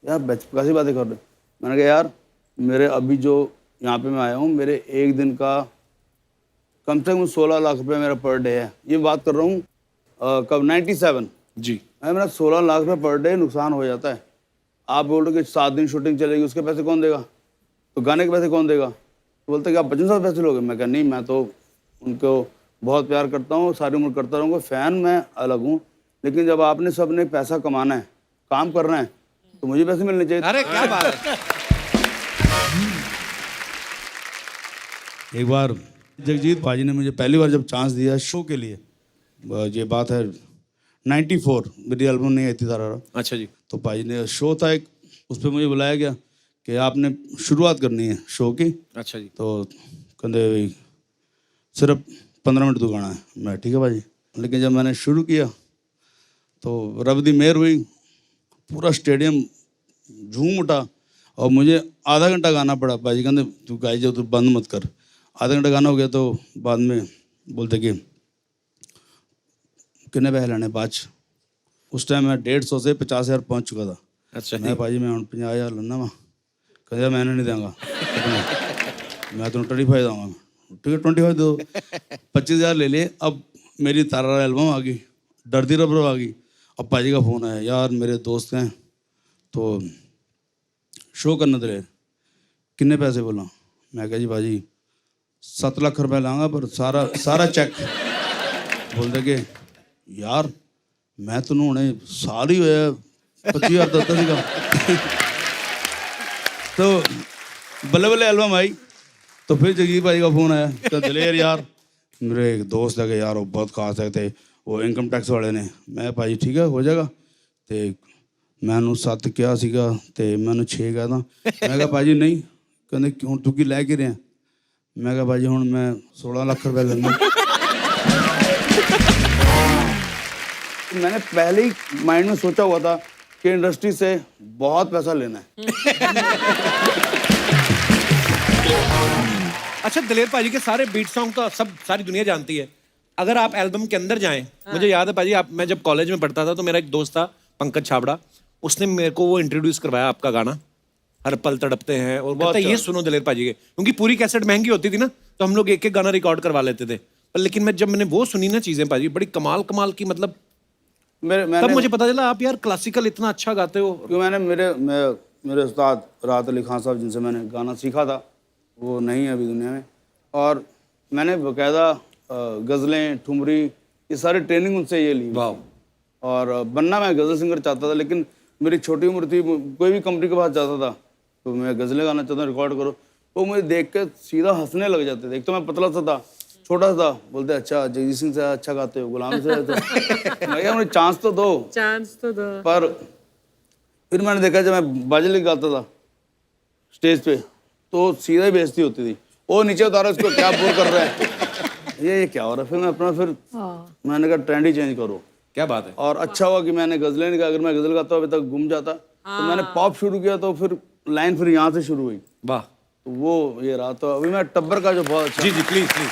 यार कैसी बातें कर रहे हो। मैंने कहा यार मेरे अभी जो यहाँ पे मैं आया हूँ, मेरे एक दिन का कम से कम 16 लाख रुपए मेरा पर डे है। ये बात कर रहा हूँ कब 97 जी। मेरा 16 लाख रुपए पर डे नुकसान हो जाता है। आप बोल रहे हो कि 7 दिन शूटिंग चलेगी, उसके पैसे कौन देगा, तो गाने के पैसे कौन देगा। तो बोलते कि आप बच्चन साहब पैसे लोगे। मैं कहा नहीं, मैं तो उनको बहुत प्यार करता हूँ, सारी उम्र करता रहूँगा, फ़ैन मैं अलग हूँ, लेकिन जब आपने सब ने पैसा कमाना है, काम करना है, तो मुझे पैसे मिलने चाहिए। अरे क्या बात है। एक बार जगजीत भाजी ने मुझे पहली बार जब चांस दिया शो के लिए, ये बात है 94, मेरी एल्बम नहीं आई थी तारा। अच्छा जी। तो भाजी ने शो था एक, उस पर मुझे बुलाया गया कि आपने शुरुआत करनी है शो की। अच्छा जी। तो कहते सिर्फ 15 मिनट तो गाना है। मैं ठीक है भाजी। लेकिन जब मैंने शुरू किया तो रब दी मेहर हुई, पूरा स्टेडियम झूम उठा, और मुझे आधा घंटा गाना पड़ा। भाजी कहते तू गाई जो, तू बंद मत कर। आधा घंटा गाना हो गया तो बाद में बोलते कि कितने पैसे लेने बाद। उस टाइम मैं 150 से 50,000 पहुँच चुका था। अच्छा मैं भाजी मैं 50,000 लेना वा। कहते मैंने नहीं देंगा मैं तो 25 दूंगा। ठीक है 25 दो 25,000 ले लिए। अब मेरी तारा एल्बम आ गई, डरती रबर आ गई। अब पाजी का फ़ोन आया, यार मेरे दोस्त हैं तो शो करना दलेर, किन्ने पैसे बोला। मैं कहा जी भाजी 7 लाख रुपए लाँगा पर सारा चेक। बोलते कि यार मैं तेन हुणे साल ही होया 25,000 दत्ता सीगा। तो बल्ले बल्ले एल्बम आई तो फिर जगजीत भाई का फ़ोन आया, तो दलेर यार मेरे एक दोस्त है कि यार वो बहुत खास है थे, वो इनकम टैक्स वाले ने। मैं भाई ठीक है हो जाएगा। तो मैंने 7 किया सीगा ते मैंने 6 कहा था। मैं कहा भाजी नहीं, कहते क्यों तू की लै के रहे। मैं कहा भाजी हुण मैं 16 लाख रुपए लेना। मैंने पहले ही माइंड में सोचा हुआ था कि इंडस्ट्री से बहुत पैसा लेना है। अच्छा दलेर पाजी के सारे बीट सॉन्ग तो सब सारी दुनिया जानती है। अगर आप एल्बम के अंदर जाएं, मुझे याद है पाजी मैं जब कॉलेज में पढ़ता था तो मेरा एक दोस्त था पंकज छाबड़ा, उसने मेरे को वो इंट्रोड्यूस करवाया आपका गाना हर पल तड़पते हैं, और कहता है ये सुनो दलेर पाजी के, क्योंकि पूरी कैसेट महंगी होती थी ना तो हम लोग एक एक गाना रिकॉर्ड करवा लेते थे। पर लेकिन जब मैंने वो सुनी ना चीजें पाजी बड़ी कमाल की, मतलब तब मुझे पता चला आप यार क्लासिकल इतना अच्छा गाते हो। क्योंकि मैंने मेरे उस्ताद राहत अली खान साहब जिनसे मैंने गाना सीखा था वो नहीं है अभी दुनिया में, और मैंने बाकायदा गज़लें ठुमरी ये सारी ट्रेनिंग उनसे ये ली। वाह। और बनना मैं गज़ल सिंगर चाहता था, लेकिन मेरी छोटी उम्र थी, कोई भी कंपनी के पास जाता था तो मैं गज़लें गाना चाहता रिकॉर्ड करो, वो मुझे देख के सीधा हंसने लग जाते थे। एक तो मैं पतला सा था, छोटा सा था, बोलते अच्छा जगजीत सिंह से अच्छा गाते हो, गुलाम से तो मैं मुझे चांस तो दो। पर फिर मैंने देखा जब मैं बाजली गाता था स्टेज पे तो सीधा ही बेइज्जती होती थी, वो नीचे उतारो इसको क्या बोल कर रहा है, ये क्या हो रहा है। फिर मैं अपना मैंने कहा ट्रेंड ही चेंज करो। क्या बात है। और अच्छा हुआ कि मैंने गज़लें नहीं गा, अगर मैं गज़ल गाता अभी तक गुम जाता। तो मैंने पॉप शुरू किया तो फिर लाइन फिर यहाँ से शुरू हुई। वाह। तो वो ये रहा। तो अभी मैं टब्बर का जो बहुत अच्छा। जी जी प्लीज प्लीज।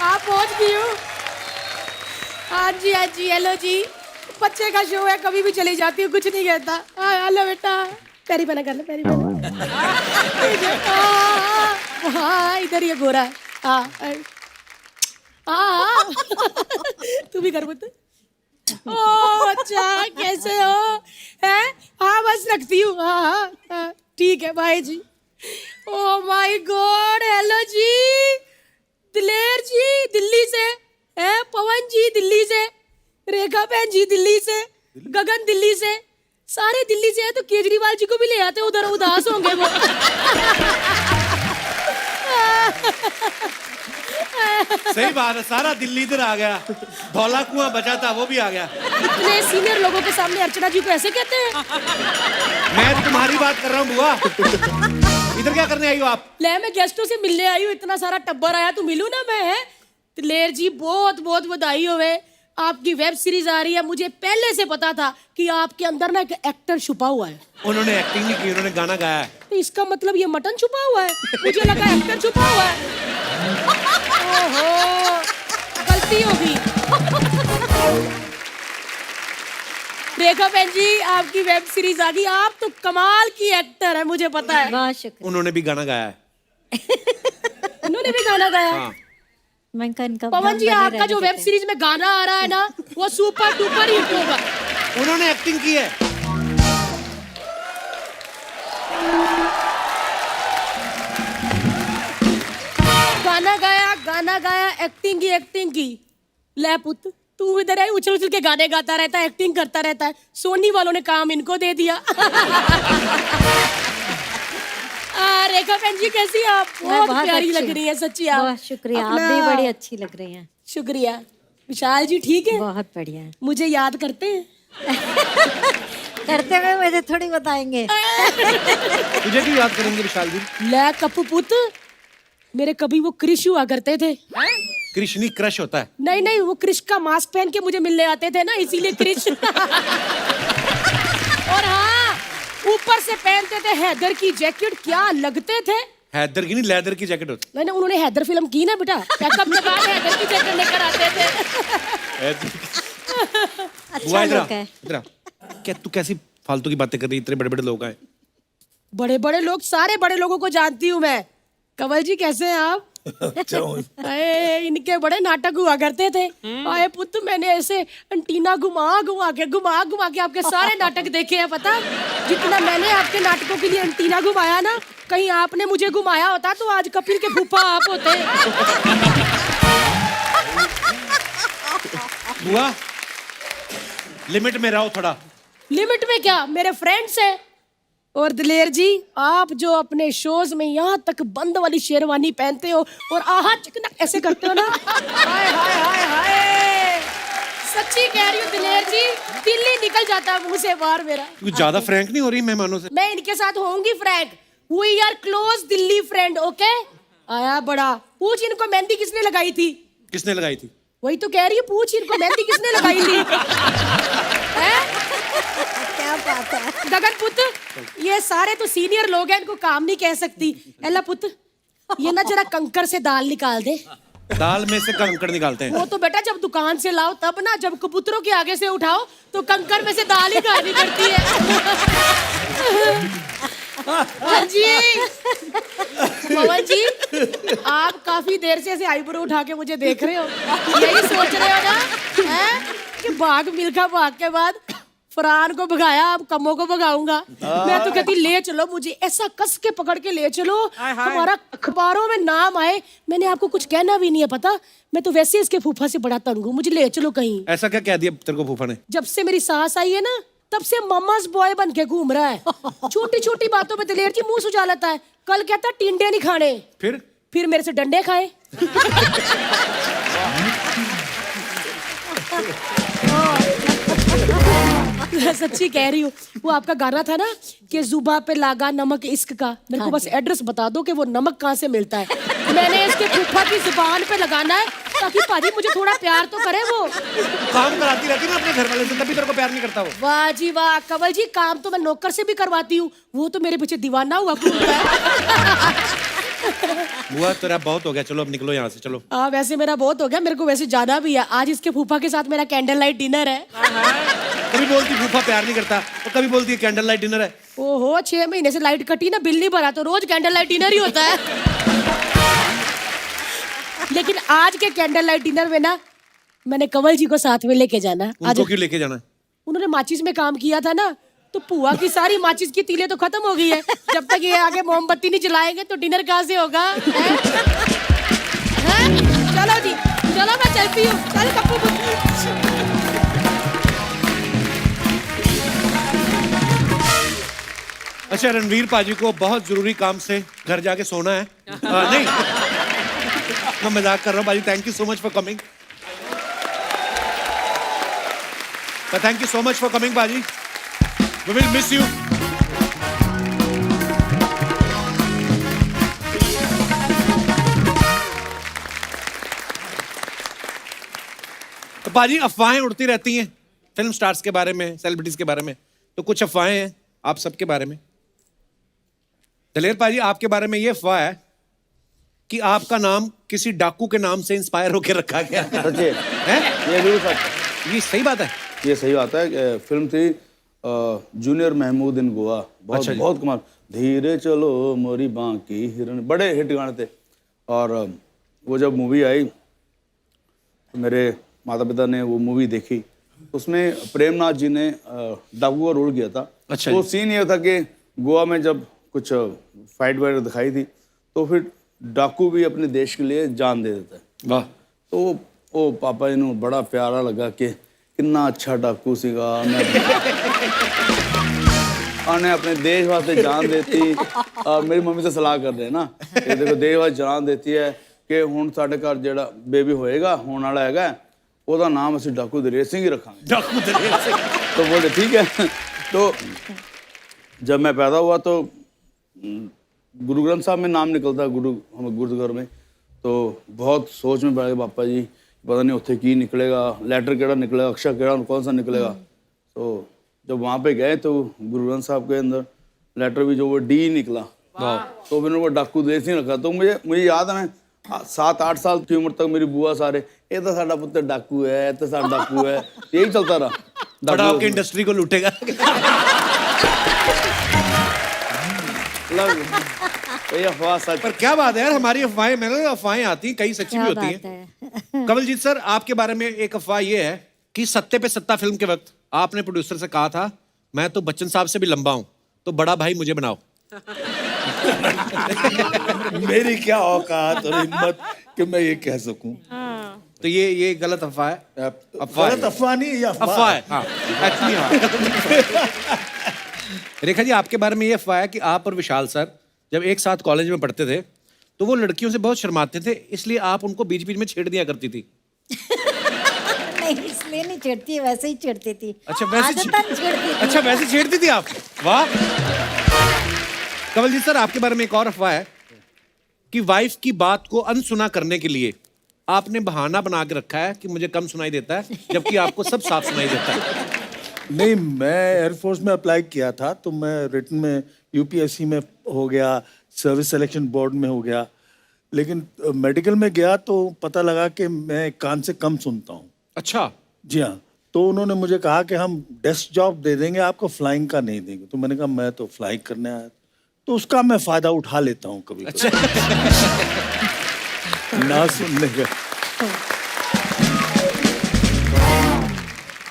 आप पहुंच गई हो। हाँ जी हेलो जी, बच्चे का शो है कभी भी चली जाती हूँ, कुछ नहीं कहता। हेलो बेटा, पैरी बना कर ले, पैरी बना। हाँ इधर ये गोरा है। हाँ तू भी कर पुत्र। ओ अच्छा कैसे हो? है हाँ बस रखती हूँ। हाँ ठीक है बाय जी। ओ माय गॉड हेलो जी, दिलेर जी दिल्ली से है, पवन जी दिल्ली से, रेखा बहन जी दिल्ली से, गगन दिल्ली से, सारे दिल्ली से है। तो केजरीवाल जी को भी ले आते, उधर उदास होंगे वो। सही बात है, सारा दिल्ली इधर आ गया, धौला कुआं बचा था वो भी आ गया। इतने सीनियर लोगों के सामने अर्चना जी को ऐसे कहते हैं? मैं तुम्हारी बात कर रहा हूँ बुआ। इधर क्या करने आई हो आप? ले मैं गेस्टों से मिलने आई हूँ, इतना सारा टब्बर आया तो मिलूं ना मैं। है दिलेर जी बहुत बहुत बधाई होवे, आपकी वेब सीरीज आ रही है। मुझे पहले से पता था कि आपके अंदर ना एक एक्टर छुपा हुआ है। उन्होंने एक्टिंग नहीं की, उन्होंने गाना गाया है। तो इसका मतलब ये मटन छुपा हुआ है, मुझे लगा एक्टर छुपा हुआ है। ओहो गलती होगी। रेखा बहन जी आपकी वेब सीरीज आ गई, आप तो कमाल की एक्टर है, मुझे पता है। बहुत शुक्रिया। उन्होंने भी गाना गाया है। उन्होंने भी गाना गाया। हाँ। मैं इनका पवन जी आपका जो वेब सीरीज में गाना आ रहा है ना वो सुपर डुपर हिट होगा। उन्होंने एक्टिंग की है। गाना गाया एक्टिंग की। ले पुत तू इधर है, उछल उछल के गाने गाता रहता है, एक्टिंग करता रहता है। सोनी वालों ने काम इनको दे दिया। रेखा बहन जी कैसी आप? बहुत प्यारी लग रही है सच्ची आप। बहुत शुक्रिया, आप भी बड़ी अच्छी लग रही हैं। शुक्रिया। विशाल जी ठीक है? बहुत बढ़िया है। मुझे याद करते हैं? करते हुए मुझे थोड़ी बताएंगे। तुझे क्यों याद करेंगे विशाल जी? ले कप्पू पुत, मेरे कभी वो क्रिश हुआ करते थे। कृष्णी क्रश होता है। नहीं वो क्रिश का मास्क पहन के मुझे मिलने आते थे ना, इसीलिए क्रिश। और हाँ ऊपर से पहनते थे हैदर की जैकेट, क्या लगते थे। हैदर की नहीं, लेदर की जैकेट होती मैंने उन्होंने हैदर फिल्म की ना बेटा, पैकअप के बाद हैदर की जैकेट लेकर आते थे। है। अच्छा लुक है। इधर आ। क्या तू कैसी फालतू की बातें कर रही है? इतने बड़े बड़े लोग आए। बड़े बड़े लोग, सारे बड़े लोगों को जानती हूँ मैं। कंवल जी कैसे हैं आप? अच्छा हूँ। अरे इनके बड़े नाटक हुआ करते थे। आए पुत्र, मैंने ऐसे एंटीना घुमा घुमा के आपके सारे नाटक देखे हैं। पता, जितना मैंने आपके नाटकों के लिए एंटीना घुमाया ना, कहीं आपने मुझे घुमाया होता तो आज कपिल के फूफा आप होते। बुआ, लिमिट में रहो थोड़ा। लिमिट में क्या, मेरे फ्रेंड्स हैं। और दिलेर जी, आप जो अपने शोज में यहाँ तक बंद वाली शेरवानी पहनते हो और आहा चिकनक ऐसे करते हो ना, हाय हाय हाय हाय, सच्ची कह रही हूँ दिलेर जी, दिल ही निकल जाता है मुंह से बाहर मेरा। तू ज्यादा फ्रैंक नहीं हो रही मेहमानों से? मैं इनके साथ होंगी frank. We are close Delhi friend, okay? आया बड़ा, पूछ इनको मेहंदी किसने लगाई थी? किसने लगाई थी? वही तो कह रही है, पूछ इनको मेहंदी किसने लगाई थी? क्या बात है। गगन पुत्र, ये सारे तो सीनियर लोग हैं, इनको काम नहीं कह सकती। एला पुत्र, ये ना जरा कंकर से दाल निकाल दे। दाल में से कंकड़ निकालते हैं? वो तो बेटा जब दुकान से लाओ तब ना, जब कबूतरों के आगे से उठाओ तो कंकर में से दाल ही खानी पड़ती है। हाँ जी, पवन जी, आप काफी देर से ऐसे आईब्रो उठा के मुझे देख रहे हो, यही सोच रहे हो ना, हैं? कि भाग मिल्खा भाग के बाद फरहान को भगाया, अब कमों को भगाऊंगा। मैं तो कहती ले चलो, मुझे ऐसा कस के पकड़ के ले चलो, हमारा अखबारों में नाम आए। मैंने आपको कुछ कहना भी नहीं है, पता, मैं तो वैसे इसके फूफा से बड़ा तंग हूँ, मुझे ले चलो कहीं। ऐसा क्या कह दिया तेरे को फूफा ने? जब से मेरी सास आई है ना, तब से मम्मास बॉय बन के घूम रहा है। छोटी छोटी बातों में दिलेर जी मुंह सुझा लेता है। कल कहता टिंडे नहीं खाने, फिर मेरे से डंडे खाए। सच्ची कह रही हूँ, वो आपका गाना था ना कि जुबा पे लागा नमक इश्क का, मेरे को बस एड्रेस बता दो कि वो नमक कहाँ से मिलता है। मैंने इसके फूफा की जुबान पे लगाना है ताकि पाजी मुझे थोड़ा प्यार तो करे। वो काम कराती रहती ना अपने घर वाले से, तभी तेरे को प्यार नहीं करता वो। वाह जी वाह कंवल जी, काम तो मैं नौकर से भी करवाती हूँ, वो तो मेरे पीछे दीवाना हुआ घूमता है। बुआ तेरा बहुत हो गया, चलो अब निकलो यहाँ से, चलो। हाँ वैसे मेरा बहुत हो गया, मेरे को वैसे जाना भी है। आज इसके फूफा के साथ मेरा कैंडल लाइट डिनर है। कभी बोलती फूफा प्यार नहीं करता और कभी बोलती है कैंडल लाइट डिनर है। ओहो, 6 महीने से लाइट कटी ना, बिल नहीं भरा, तो रोज कैंडल लाइट डिनर ही होता है। लेकिन आज के कैंडल लाइट डिनर में ना, मैंने कंवल जी को साथ में लेके जाना। आज उनको क्यों लेके जाना है? उन्होंने माचिस में काम किया था ना, तो पुआ की सारी माचिस की तीलें तो खत्म हो गई है। जब तक ये आगे मोमबत्ती नहीं जलाएंगे तो डिनर कहाँ से होगा? हैं? चलो जी, चलो मैं चलती हूँ। चल कप्पू। अच्छा, रणवीर पाजी को बहुत जरूरी काम से घर जाके सोना है। नहीं, मैं मजाक कर रहा हूँ पाजी। Thank you so much for coming. Thank you so much for coming पाजी। We will miss you. तो पाजी अफवाहें उड़ती रहती हैं फिल्म स्टार्स के बारे में, सेलिब्रिटीज के बारे में, तो कुछ अफवाहें हैं आप सबके बारे में। दलेर पाजी, आपके बारे में ये अफवाह है कि आपका नाम किसी डाकू के नाम से इंस्पायर होकर रखा गया सच्चे है? ये बिल्कुल सच। ये सही बात है? ये सही बात है। फिल्म थी जूनियर महमूद इन गोवा, बहुत अच्छा जी। बहुत कमाल। धीरे चलो मोरी बांकी हिरन, बड़े हिट गाने थे। और वो जब मूवी आई तो मेरे माता पिता ने वो मूवी देखी, उसमें प्रेमनाथ जी ने डाकू का रोल किया था। अच्छा तो जी। सीन ये था कि गोवा में जब कुछ फाइट वगैरह दिखाई थी तो फिर डाकू भी अपने देश के लिए जान दे देता है। वाह। तो वो पापा जी ने बड़ा प्यारा लगा कि कितना अच्छा डाकू सीगा, उन्हें अपने देश वास्ते जान देती। मेरी मम्मी से सलाह कर रहे हैं ना कि देखो देश वास्ते जान देती है कि हुण साडे घर जेड़ा बेबी होएगा होने वाला हैगा, ਉਹਦਾ नाम ਅਸੀਂ डाकू दलेर सिंह ही रखांगे। डाकू दलेर सिंह। तो बोले ठीक है। तो जब मैं पैदा हुआ तो गुरु ग्रंथ साहब में नाम निकलता, गुरुद्वार में, तो बहुत सोच में पड़ गए पापा जी, पता नहीं उत्थे की निकलेगा, लेटर केड़ा निकलेगा, अक्षर केड़ा, कौन सा निकलेगा। तो जब वहाँ पे गए तो गुरु ग्रंथ साहब के अंदर लेटर भी जो वो डी निकला। तो मैंने वो डाकू देश नहीं रखा। तो मुझे याद है, मैं 7-8 साल की उम्र तक मेरी बुआ सारे ये तो साडा पुत्र डाकू है, ये तो साडा डाकू है, यही चलता रहा। बड़ा होके इंडस्ट्री को लूटेगा। ये अफवाह सच। पर क्या बात है यार, हमारी अफवाहें, मैंने अफवाहें आती हैं, कई सच्ची भी क्या होती बात हैं। है। कमलजीत सर, आपके बारे में एक अफवाह ये है कि सत्ते पे सत्ता फिल्म के वक्त आपने प्रोड्यूसर से कहा था मैं तो बच्चन साहब से भी लंबा हूं, तो बड़ा भाई मुझे बनाओ। मेरी क्या औकात और हिम्मत कि मैं ये कह सकूं। तो ये गलत अफवाह है। गलत अफवाह नहीं, ये अफवाह है। हाँ, एक्चुअली हाँ। रेखा जी, आपके बारे में ये अफवाह है कि आप और विशाल सर जब एक साथ कॉलेज में पढ़ते थे तो वो लड़कियों से बहुत शर्माते थे, इसलिए आप उनको बीच बीच में छेड़ दिया करती थी। नहीं, इसलिए नहीं छेड़ती, वैसे ही छेड़ती थी। अच्छा वैसे आदतन छेड़ती थी। अच्छा वैसे छेड़ती थी आप, वाह। कमलजीत सर, आपके बारे में एक और अफवाह है कि वाइफ की बात को अनसुना करने के लिए आपने बहाना बना के रखा है कि मुझे कम सुनाई देता है, जबकि आपको सब साफ सुनाई देता है। नहीं, मैं एयरफोर्स में अप्लाई किया था तो मैं रिटन में यूपीएससी में हो गया, सर्विस सिलेक्शन बोर्ड में हो गया, लेकिन मेडिकल में गया तो पता लगा कि मैं कान से कम सुनता हूँ। अच्छा। जी हाँ, तो उन्होंने मुझे कहा कि हम डेस्क जॉब दे देंगे आपको, फ्लाइंग का नहीं देंगे। तो मैंने कहा मैं तो फ्लाइंग करने आया, तो उसका मैं फायदा उठा लेता हूँ कभी अच्छा। ना सुनने का।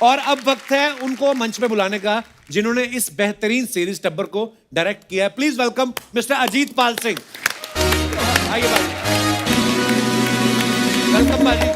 और अब वक्त है उनको मंच पे बुलाने का जिन्होंने इस बेहतरीन सीरीज टब्बर को डायरेक्ट किया है। Please welcome mister Ajit Pal Singh. आइए बाजी। वेलकम बाजी।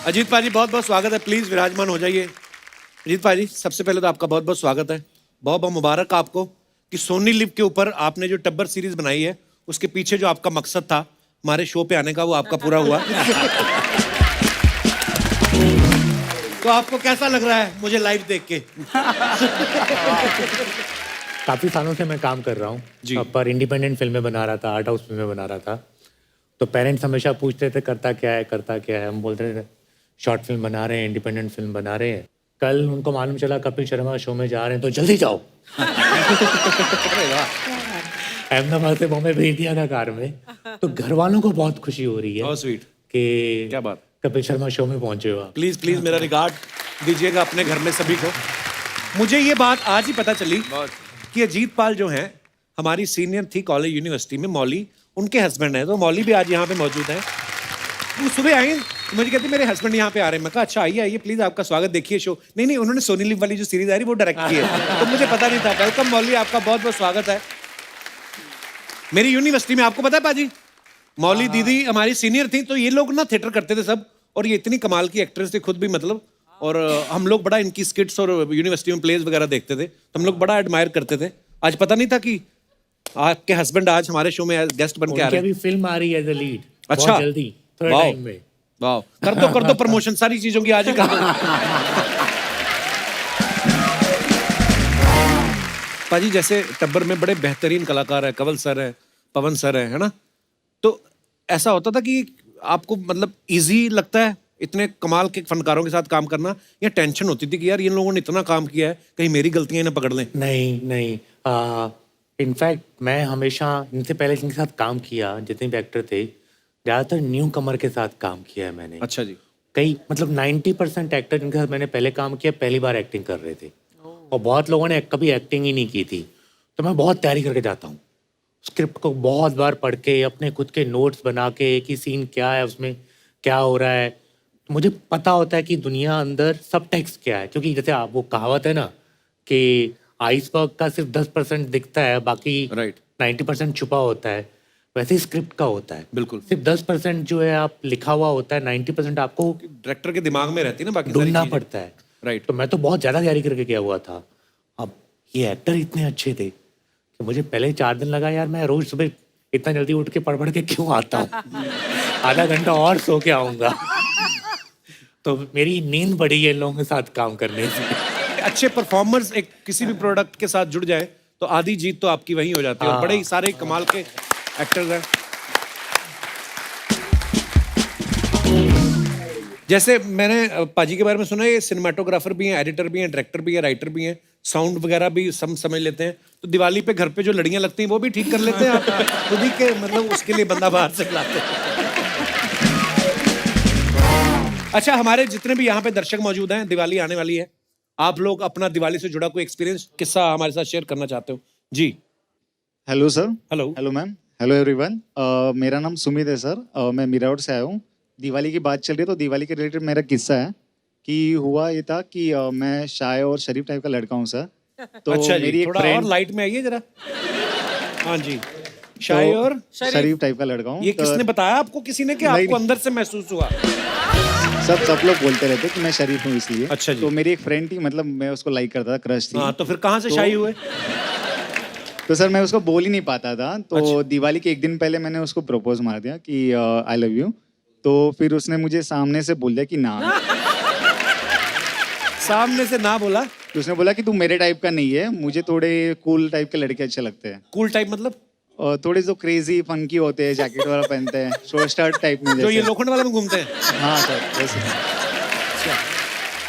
अजीत पाजी, बहुत बहुत स्वागत है, प्लीज विराजमान हो जाइए। अजीत पाजी, सबसे पहले तो आपका बहुत बहुत स्वागत है, बहुत बहुत मुबारक आपको कि सोनी लिव के ऊपर आपने जो टब्बर सीरीज बनाई है उसके पीछे जो आपका मकसद था हमारे शो पे आने का, वो आपका पूरा हुआ। तो आपको कैसा लग रहा है मुझे लाइव देख के? काफ़ी सालों से मैं काम कर रहा जी। हूँ, पर इंडिपेंडेंट फिल्में बना रहा था, आर्ट हाउस फिल्में बना रहा था। तो पेरेंट्स हमेशा पूछते थे करता क्या है, करता क्या है। हम बोलते थे शॉर्ट फिल्म बना रहे हैं, इंडिपेंडेंट फिल्म बना रहे हैं। कल उनको मालूम चला कपिल शर्मा शो में जा रहे हैं, तो जल्दी जाओ। अहमदाबाद से बॉम्बे भेज दिया था कार में। तो घर वालों को बहुत खुशी हो रही है How sweet। कि क्या बात। कपिल शर्मा शो में पहुंचे हो आप। प्लीज प्लीज मेरा रिगार्ड दीजिएगा अपने घर में सभी को। मुझे ये बात आज ही पता चली कि अजीत पाल जो हैं हमारी सीनियर थी कॉलेज यूनिवर्सिटी में, मौली उनके हस्बैंड है। तो मौली भी आज यहाँ पे मौजूद है। वो सुबह आई तो मुझे कहती मेरे हस्बैंड यहाँ पे आ रहे हैं। मैं कहा अच्छा आइए आइए प्लीज, आपका स्वागत, देखिए शो। नहीं, उन्होंने सोनी लिव वाली जो सीरीज आ रही वो डायरेक्ट की है, तो मुझे पता नहीं था। वेलकम मौली, आपका बहुत बहुत स्वागत है मेरी यूनिवर्सिटी में। आपको पता है पाजी, मौली दीदी हमारी सीनियर थी, तो ये लोग ना थिएटर करते थे सब, और ये इतनी कमाल की एक्ट्रेस थी खुद भी, मतलब। और हम लोग बड़ा इनकी स्किट्स और यूनिवर्सिटी में प्लेज वगैरह देखते थे, तो हम लोग बड़ा एडमायर करते थे। आज पता नहीं था कि आपके हस्बैंड आज हमारे शो में गेस्ट बन के आ रहे हैं। अभी फिल्म आ रही है एज अ लीड। अच्छा। बहुत जल्दी, थोड़े टाइम में। वाह, कर दो प्रमोशन सारी चीजों की आज ही कर दो। पाजी, जैसे टब्बर में बड़े बेहतरीन कलाकार है, कंवल सर है, पवन सर है ना? तो ऐसा होता था कि आपको मतलब इजी लगता है इतने कमाल के फनकारों के साथ काम करना, या टेंशन होती थी कि यार इन लोगों ने इतना काम किया है कहीं मेरी गलतियां इन्हें पकड़ लें? नहीं, इनफैक्ट मैं हमेशा इनसे पहले जिनके साथ काम किया, जितने भी एक्टर थे, ज़्यादातर न्यू कमर के साथ काम किया है मैंने। अच्छा जी। कई मतलब 90% एक्टर जिनके साथ मैंने पहले काम किया पहली बार एक्टिंग कर रहे थे, और बहुत लोगों ने कभी एक्टिंग ही नहीं की थी। तो मैं बहुत तैयारी करके जाता हूँ, स्क्रिप्ट को बहुत बार पढ़ के, अपने खुद के नोट्स बना के कि सीन क्या है, उसमें क्या हो रहा है। तो मुझे पता होता है कि दुनिया अंदर सब टेक्स्ट क्या है, क्योंकि जैसे आप वो कहावत है ना कि आइसबर्ग का सिर्फ 10% दिखता है, बाकी 90% छुपा होता है, वैसे ही स्क्रिप्ट का होता है। बिल्कुल। सिर्फ 10% जो है आप लिखा हुआ होता है, 90% आपको डायरेक्टर के दिमाग में रहती है ना, बाकी ढूंढना पड़ता है। राइट। तो मैं तो बहुत ज़्यादा तैयारी करके गया हुआ था। अब ये एक्टर इतने अच्छे थे कि मुझे पहले 4 दिन लगा, यार मैं रोज सुबह इतना जल्दी उठ के पढ़ के क्यों आता हूँ, आधा घंटा और सो के आऊँगा। तो मेरी नींद बढ़ी है इन लोगों के साथ काम करने से। अच्छे परफॉर्मर्स एक किसी भी प्रोडक्ट के साथ जुड़ जाए तो आधी जीत तो आपकी वही हो जाती है। और बड़े ही सारे कमाल के एक्टर्स हैं। जैसे मैंने पाजी के बारे में सुना है, ये सिनेमाटोग्राफर भी हैं, एडिटर भी हैं, डायरेक्टर भी हैं, राइटर भी हैं, साउंड वगैरह भी सब समझ लेते हैं। तो दिवाली पे घर पे जो लड़ियां लगती हैं वो भी ठीक कर लेते हैं आप खुद ही के, मतलब उसके लिए बंदा बाहर से लाते हैं। अच्छा, हमारे जितने भी यहाँ पे दर्शक मौजूद हैं, दिवाली आने वाली है, आप लोग अपना दिवाली से जुड़ा कोई एक्सपीरियंस किस्सा हमारे साथ शेयर करना चाहते हो? जी। Hello sir. Hello. Hello ma'am. Hello everyone. मेरा नाम सुमित है सर। मैं मीरावट से आया हूँ। दिवाली की बात चल रही है तो दिवाली के रिलेटेड मेरा किस्सा है कि हुआ ये था कि मैं शाय और शरीफ टाइप का लड़का हूँ सर। तो अच्छा जी, मेरी एक थोड़ा फ्रेंड, और लाइट में आइए जरा। हाँ जी, शाय और शरीफ टाइप का लड़का हूँ। ये किसने बताया आपको? किसी ने, कि आपको अंदर से महसूस हुआ? सब लोग बोलते रहते कि मैं शरीफ हूँ इसलिए। अच्छा जी। तो मेरी एक फ्रेंड थी, मतलब मैं उसको लाइक करता था, क्रश थी। हाँ, तो फिर कहाँ से शाही हुए? तो सर मैं उसको बोल ही नहीं पाता था। तो अच्छा। दिवाली के एक दिन पहले मैंने उसको प्रपोज मार दिया कि आई लव यू। तो फिर उसने मुझे सामने से बोल दिया कि ना। सामने से ना बोला? तो उसने बोला कि तू मेरे टाइप का नहीं है, मुझे थोड़े कूल टाइप के लड़के अच्छे लगते हैं। कूल टाइप मतलब? और थोड़े जो क्रेजी फंकी होते हैं, जैकेट वाला पहनते हैं, शॉर्ट स्टार्ट टाइप में जो ये जैसे। लोखंड वाले में घूमते हैं? हाँ सर, वैसे।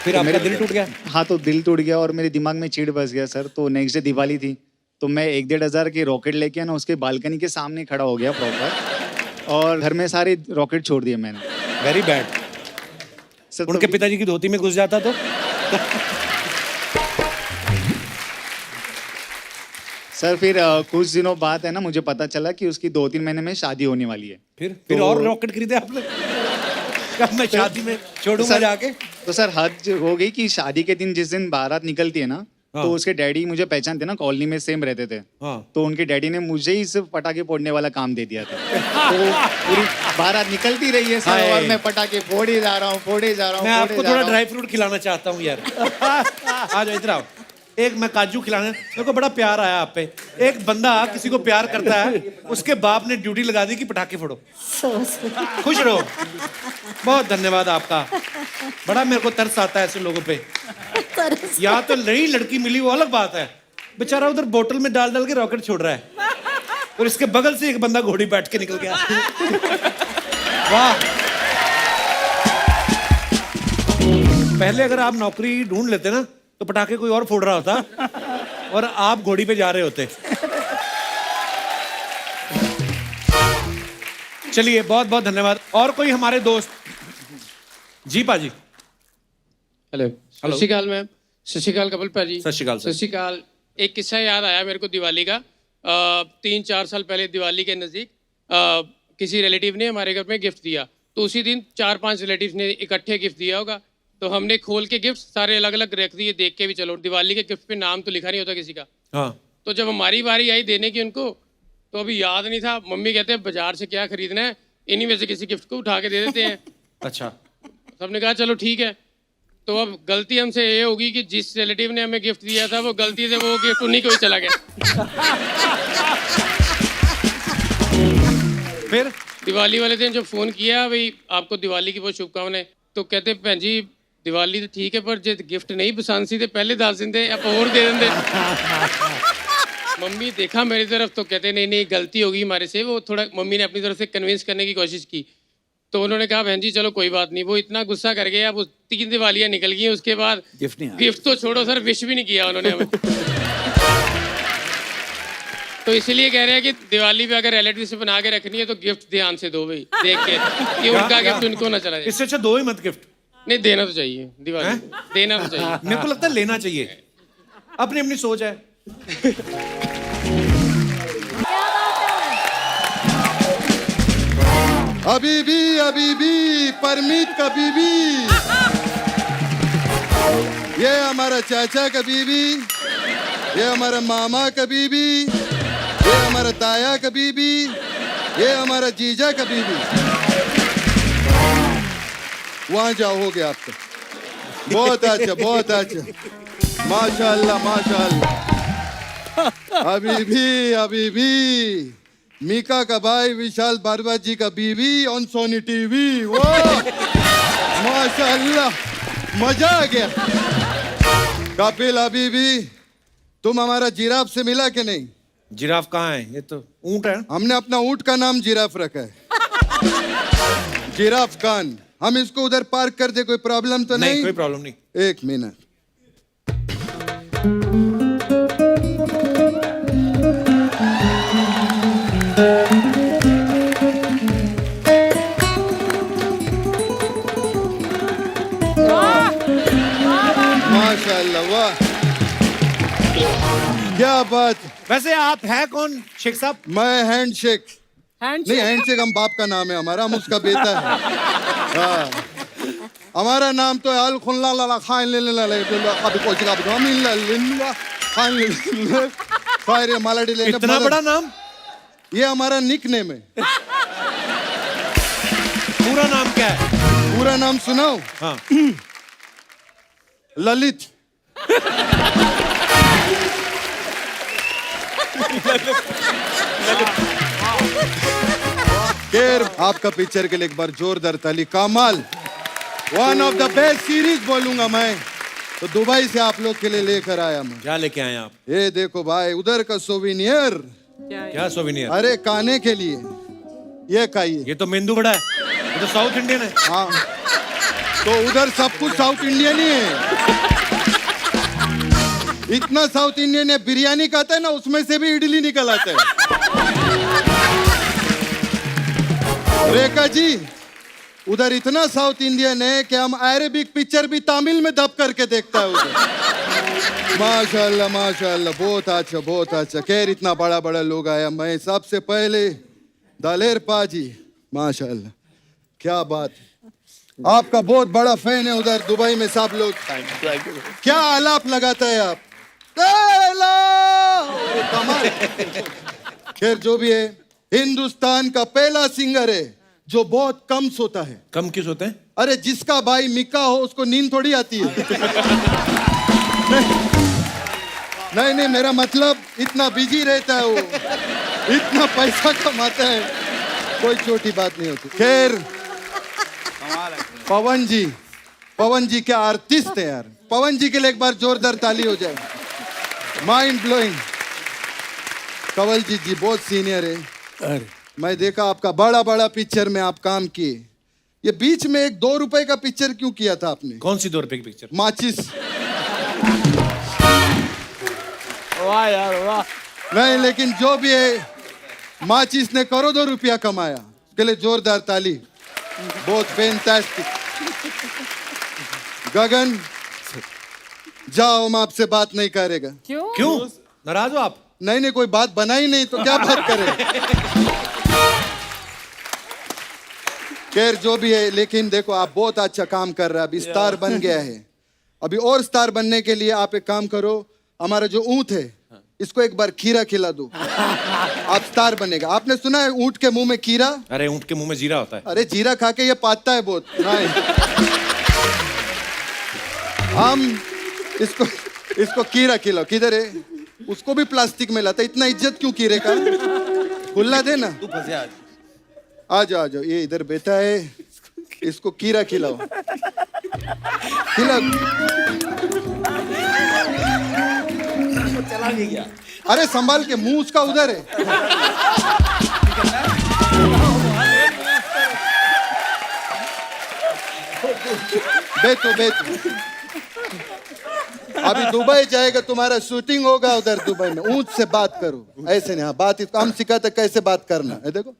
फिर तो आपका मेरे- दिल टूट गया? हाँ, तो दिल टूट गया और मेरे दिमाग में चिढ़ बस गया सर। तो नेक्स्ट डे दिवाली थी, तो मैं 1-1.5 के रॉकेट लेके ना उसके बालकनी के सामने खड़ा हो गया प्रॉपर, और घर में सारे रॉकेट छोड़ दिए मैंने। Very bad. सर उनके पिताजी की धोती में घुस जाता तो? सर फिर कुछ दिनों बाद है ना, मुझे पता चला कि उसकी 2-3 महीने में शादी होने वाली है। फिर और रॉकेट खरीदे आपने? कब मैं शादी में छोड़ूंगा सर- जाके? तो सर हद हो गई कि शादी के दिन जिस दिन बारात निकलती है ना, तो उसके डैडी मुझे पहचानते ना, कॉलोनी में सेम रहते थे। हाँ। तो उनके डैडी ने मुझे ही सिर्फ पटाखे फोड़ने वाला काम दे दिया था। तो पूरी बारात निकलती रही है सर, हाय। और मैं पटाखे फोड़े जा रहा हूँ, फोड़े जा रहा हूँ, मैं फोड़े आपको जा थोड़ा रहा हूँ। ड्राई फ्रूट खिलाना चाहता हूँ यार। आ जाओ इधर आओ। एक मैं काजू खिलाना, मेरे को बड़ा प्यार आया आप पे। एक बंदा किसी को प्यार करता है, उसके बाप ने ड्यूटी लगा दी कि पटाखे फोड़ो। खुश रहो। बहुत धन्यवाद आपका। बड़ा मेरे को तरस आता है ऐसे लोगों पे। यहाँ तो नई लड़की मिली वो अलग बात है, बेचारा उधर बोतल में डाल डाल के रॉकेट छोड़ रहा है, और इसके बगल से एक बंदा घोड़ी बैठ के निकल गया। वाह। पहले अगर आप नौकरी ढूंढ लेते ना तो पटाखे कोई और फोड़ रहा होता और आप घोड़ी पे जा रहे होते। चलिए, बहुत बहुत धन्यवाद। और कोई हमारे दोस्त? जी पाजी। हेलो। सत श्री अकाल मैम। सत श्री अकाल कपिल भाजी। सत श्री अकाल सर। सत श्री अकाल। एक किस्सा याद आया मेरे को दिवाली का। 3-4 साल पहले दिवाली के नज़दीक किसी रिलेटिव ने हमारे घर में गिफ्ट दिया। तो उसी दिन 4-5 रिलेटिव ने इकट्ठे गिफ्ट दिया होगा। तो हमने खोल के गिफ्ट सारे अलग अलग रख दिए, देख के भी चलो दिवाली के गिफ्ट पे नाम तो लिखा नहीं होता किसी का। हाँ। तो जब हमारी बारी आई देने की उनको, तो अभी याद नहीं था। मम्मी कहते हैं बाजार से क्या खरीदना है, इन्हीं में से किसी गिफ्ट को उठा के दे देते हैं। अच्छा। सबने कहा चलो ठीक है। तो अब गलती हमसे ये होगी कि जिस रिलेटिव ने हमें गिफ्ट दिया था वो गलती से वो गिफ्ट उन्हीं को ही चला गया। फिर दिवाली वाले दिन जब फोन किया, भाई आपको दिवाली की बहुत शुभकामनाएं, तो कहते भैन जी दिवाली तो ठीक है पर जे गिफ्ट नहीं पसंद सी तो पहले दस देंगे आप और दे देंगे। मम्मी देखा मेरी तरफ तो कहते नहीं नहीं गलती होगी हमारे से। वो थोड़ा मम्मी ने अपनी तरफ से कन्विंस करने की कोशिश की। तो उन्होंने कहा बहन जी चलो कोई बात नहीं। वो इतना गुस्सा कर गए, अब 3 दिवालियाँ निकल गई, उसके बाद गिफ्ट तो छोड़ो सर, विश भी नहीं किया उन्होंने हमें। तो इसीलिए कह रहे हैं कि दिवाली पे अगर रिलेटिव से बना के रखनी है तो गिफ्ट ध्यान से दो भाई, देख के कि उनका गिफ्ट उनको ना चला जाए। इससे अच्छा दो ही मत गिफ्ट। नहीं देना तो चाहिए, दिवाली देना तो चाहिए। मेरे को लगता है लेना चाहिए, अपनी अपनी सोच है। अभी भी परमीत का बीबी, ये हमारा चाचा का बीबी, ये हमारा मामा का बीबी, ये हमारा ताया का बीबी, ये हमारा जीजा का बीबी। वहां जाओ, हो गया आपका। बहुत अच्छा, बहुत अच्छा, माशाअल्लाह माशाअल्लाह। अभी भी मीका का भाई विशाल भारद्वाज जी का बीवी ऑन सोनी टीवी। वो माशाअल्लाह, मजा आ गया। कपिल हबीबी, तुम हमारा जिराफ से मिला कि नहीं? जिराफ कहाँ है? ये तो ऊंट है। हमने अपना ऊंट का नाम जिराफ रखा है। जिराफ खान। हम इसको उधर पार्क कर दे, कोई प्रॉब्लम तो नहीं? कोई प्रॉब्लम नहीं। एक मिनट। माशाल्लाह, वाह, क्या बात। वैसे आप हैं कौन शेख साहब? मैं हैंडशेक नहीं, हैंडशेक हम बाप का नाम है हमारा, हम उसका बेटा है। हाँ, हमारा नाम तो है अल खुल्ला ला खान ले ला ले अभी कोई जगह पे हम ला खान ले फायर मालाडी ले। इतना बड़ा नाम? ये हमारा निक नेम है। पूरा नाम क्या है? पूरा नाम सुनाओ? हाँ। ललित। खैर, आपका पिक्चर के लिए एक बार जोरदार ताली। कमाल, one of the best series बोलूंगा मैं तो। दुबई से आप लोग के लिए लेकर आया मैं। क्या लेके आए आप? ये देखो भाई, उधर का सोविनियर। क्या सोविनियर? अरे खाने के लिए ये खाइए। ये तो मेंदू बड़ा है, ये तो साउथ इंडियन है। हाँ, तो उधर सब कुछ साउथ इंडियन ही है। इतना साउथ इंडियन है, बिरयानी खाता है ना, उसमें से भी इडली निकल आता है। रेखा जी, उधर इतना साउथ इंडियन है कि हम अरेबिक पिक्चर भी तमिल में दब करके देखता है उधर। माशाल्लाह माशाल्लाह, बहुत अच्छा बहुत अच्छा। खैर, इतना बड़ा बड़ा लोग आया। मैं सबसे पहले दलेर पाजी, माशाल्लाह, क्या बात। आपका बहुत बड़ा फैन है उधर दुबई में सब लोग। क्या आलाप लगाता है आप? कमाल। खैर, जो भी है, हिंदुस्तान का पहला सिंगर है जो बहुत कम सोता है। कम क्यों सोते हैं? अरे, जिसका भाई मिक्का हो उसको नींद थोड़ी आती है। नहीं, मेरा मतलब इतना बिजी रहता है वो, इतना पैसा कमाता है, कोई छोटी बात नहीं होती। खैर, पवन जी क्या आर्टिस्ट है यार। पवन जी के लिए एक बार जोरदार ताली हो जाए। Mind blowing. कंवल जी बहुत सीनियर है। अरे, मैं देखा आपका बड़ा बड़ा पिक्चर में आप काम किए। ये बीच में एक 2 रुपए का पिक्चर क्यों किया था आपने? कौन सी 2 रुपए की पिक्चर? माचिस। वाह यार वाह। नहीं, लेकिन जो भी है, माचिस ने करोड़ों रुपया कमाया, उसके लिए जोरदार ताली। बहुत फैंटास्टिक। गगन, जाओ, हम आपसे बात नहीं करेगा। क्यों? नाराज हो आप? नहीं, कोई बात बना ही नहीं तो क्या बात करें। खैर, जो भी है, लेकिन देखो आप बहुत अच्छा काम कर रहे हैं। अभी स्टार बन गया है। अभी और स्टार बनने के लिए आप एक काम करो, हमारा जो ऊंट है इसको एक बार खीरा खिला दो, आप स्टार बनेगा। आपने सुना है ऊंट के मुंह में खीरा? अरे, ऊंट के मुंह में जीरा होता है। अरे, जीरा खा के ये पाता है बहुत। हम इसको खीरा खिलाओ। किधर है? उसको भी प्लास्टिक में लाता। इतना इज्जत क्यों खीरे का? खुला दे ना। आ जाओ, ये इधर बैठा है, इसको खीरा खिलाओ। खिलाओ। चला नहीं गया। अरे, संभाल के, मुंह उसका उधर है। बैठो। अभी दुबई जाएगा, तुम्हारा शूटिंग होगा उधर दुबई में। ऊंट से बात करो, ऐसे नहीं। हाँ, बात हम सिखाते कैसे बात करना है। देखो,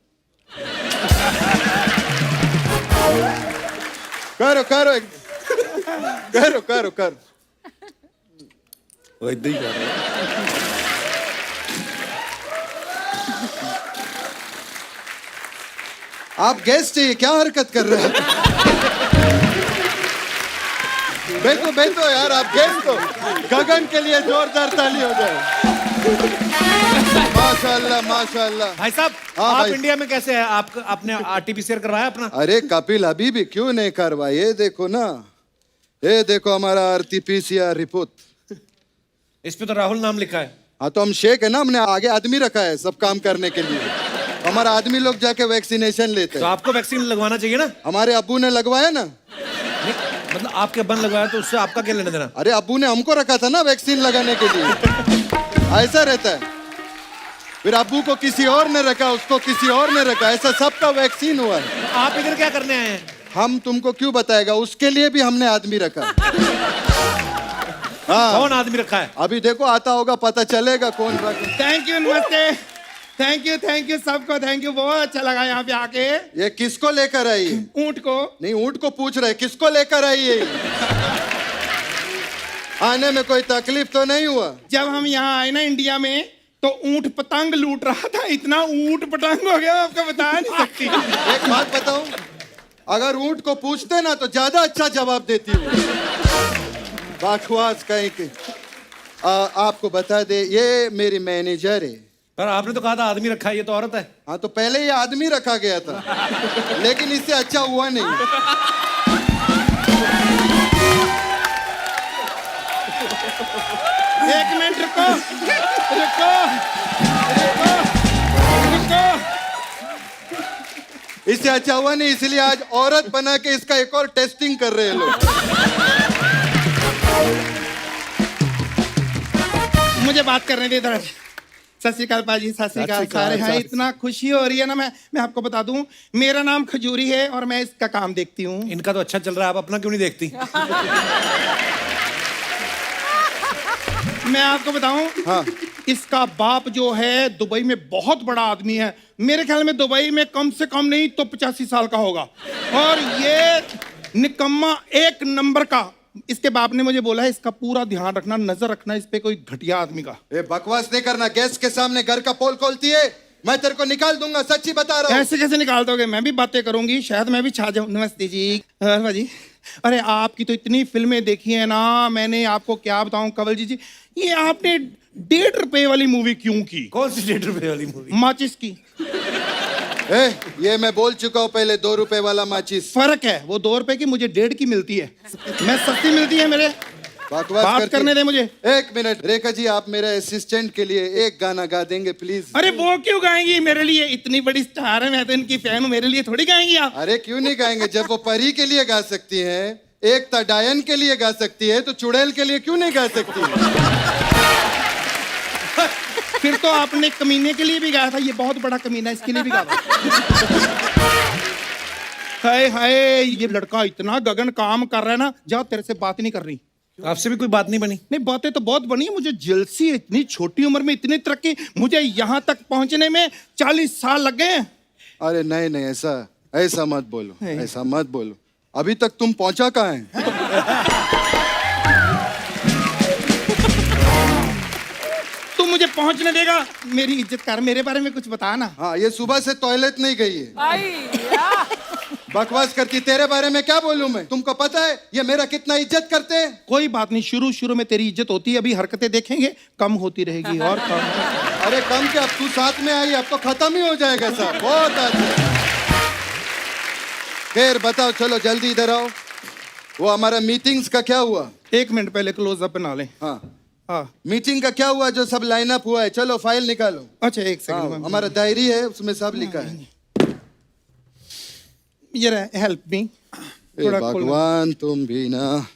करो करो करो करो करो। वो इधर ही कर रहा है। आप गेस्ट चाहिए, क्या हरकत कर रहे हैं? बैठो यार, आप गेस्ट हो। गगन के लिए जोरदार ताली हो जाए। माशाल्लाह माशाल्लाह। भाई साहब, हाँ, आप भाई। इंडिया में कैसे हैं? आपने आरटीपीसीआर करवाया अपना? अरे कपिल, अभी भी क्यों नहीं करवा? ये देखो ना, ये देखो हमारा आरटीपीसीआर रिपोर्ट। इस पे तो राहुल नाम लिखा है। हाँ, तो हम शेख है ना, हमने आगे आदमी रखा है सब काम करने के लिए। हमारा आदमी लोग जाके वैक्सीनेशन लेते तो हैं। आपको वैक्सीन लगवाना चाहिए ना? हमारे अब्बू ने लगवाया ना। मतलब आपके बन लगवाया तो उससे आपका क्या लेना देना? अरे अब्बू ने हमको रखा था ना वैक्सीन लगाने के लिए, ऐसा रहता है। फिर अब्बू को किसी और ने रखा, उसको किसी और ने रखा, ऐसा सबका वैक्सीन हुआ है। तो आप इधर क्या करने आए हैं? हम तुमको क्यों बताएगा, उसके लिए भी हमने आदमी रखा। हाँ, कौन आदमी रखा है? अभी देखो आता होगा, पता चलेगा कौन रखा। थैंक यू, नमस्ते, थैंक यू सबको, थैंक यू, बहुत अच्छा लगा यहाँ पे आके। ये किसको लेकर आई? ऊंट को नहीं, ऊंट को पूछ रहे, किसको लेकर आई है? आने में कोई तकलीफ तो नहीं हुआ? जब हम यहाँ आए ना इंडिया में तो ऊंट पतंग लूट रहा था, इतना ऊंट पतंग हो गया आपको बता नहीं सकती। एक बात बताऊं, अगर ऊंट को पूछते ना तो ज्यादा अच्छा जवाब देती हूँ। बकवास कहीं की। आपको बता दे, ये मेरी मैनेजर है। पर आपने तो कहा था आदमी रखा है, ये तो औरत है। हाँ, तो पहले ये आदमी रखा गया था, लेकिन इससे अच्छा हुआ नहीं। एक मिनट रुको, रुको, रुको, रुको। इससे अच्छा हुआ नहीं, इसलिए आज औरत बना के इसका एक और टेस्टिंग कर रहे हैं लोग। मुझे बात करने दे इधर। सत श्री अकाल पाजी, सत श्री अकाल सारे हैं। इतना खुशी हो रही है ना, मैं आपको बता दूं, मेरा नाम खजूरी है और मैं इसका काम देखती हूँ। इनका तो अच्छा चल रहा है, आप अपना क्यों नहीं देखती? मैं आपको बताऊं, हाँ, इसका बाप जो है दुबई में बहुत बड़ा आदमी है। मेरे ख्याल में दुबई में कम से कम नहीं तो 85 साल का होगा। और ये निकम्मा एक नंबर का, इसके बाप ने मुझे बोला है इसका पूरा ध्यान रखना, नजर रखना इस पे कोई घटिया आदमी का। ये बकवास नहीं करना, गेस्ट के सामने घर का पोल खोलती है, मैं तेरे को निकाल दूंगा, सच्ची बता रहा हूँ। ऐसे कैसे निकाल दोगे? मैं भी बातें करूंगी, शायद मैं भी छा जाऊं। नमस्ते जी। जी, अरे आपकी तो इतनी फिल्में देखी है ना, मैंने आपको क्या बताऊं कंवल जी, ये आपने 1.5 रुपए वाली मूवी क्यों की? कौन सी 1.5 रुपए वाली मूवी? माचिस की। ये मैं बोल चुका हूँ पहले, 2 रुपए वाला माचिस। फर्क है, वो 2 रुपए की, मुझे 1.5 की मिलती है। मैं सस्ती मिलती है मेरे। बात करने दे मुझे। एक मिनट, रेखा जी आप मेरे असिस्टेंट के लिए एक गाना गा देंगे प्लीज? अरे वो क्यों गाएंगी मेरे लिए? इतनी बड़ी स्टार है, मैं तो इनकी फैन हूँ, मेरे लिए थोड़ी गाएंगी आप। अरे क्यों नहीं गाएंगे? जब वो परी के लिए गा सकती है, एकता डायन के लिए गा सकती है, तो चुड़ैल के लिए क्यों नहीं गा सकती? फिर तो आपने कमीने के लिए भी गाया था, ये बहुत बड़ा कमीना, इसके लिए भी गाया। हाय हाय, ये लड़का इतना गगन काम कर रहा है ना, जाओ तेरे से बात नहीं कर रही। आपसे भी कोई बात नहीं बनी? नहीं, बातें तो बहुत बनी है, मुझे जेलसी है, इतनी छोटी उम्र में इतनी तरक्की, मुझे यहाँ तक पहुंचने में 40 साल लग गए हैं। अरे नहीं नहीं, ऐसा मत बोलो, ऐसा मत बोलो। अभी तक तुम पहुंचा कहाँ है? तू मुझे पहुंचने देगा? मेरी इज्जत कर, मेरे बारे में कुछ बता ना। हाँ, ये सुबह से टॉयलेट नहीं गई है, बकवास करती। तेरे बारे में क्या बोलूं मैं? तुमको पता है ये मेरा कितना इज्जत करते हैं? कोई बात नहीं, शुरू में तेरी इज्जत होती है, अभी हरकतें देखेंगे कम होती रहेगी और कम। अरे कम क्या, अब तू साथ में आई, अब तो खत्म ही हो जाएगा सब। बहुत अच्छा। खैर बताओ, चलो जल्दी इधर आओ। वो हमारा मीटिंग्स का क्या हुआ? 1 मिनट पहले क्लोज अप बना ले। हाँ हाँ, मीटिंग का क्या हुआ? जो सब लाइन अप हुआ है, चलो फाइल निकालो। अच्छा 1 सेकंड। हाँ, हमारा डायरी है, उसमें सब लिखा है। ये रहा, हेल्प मी। भगवान तुम भी ना।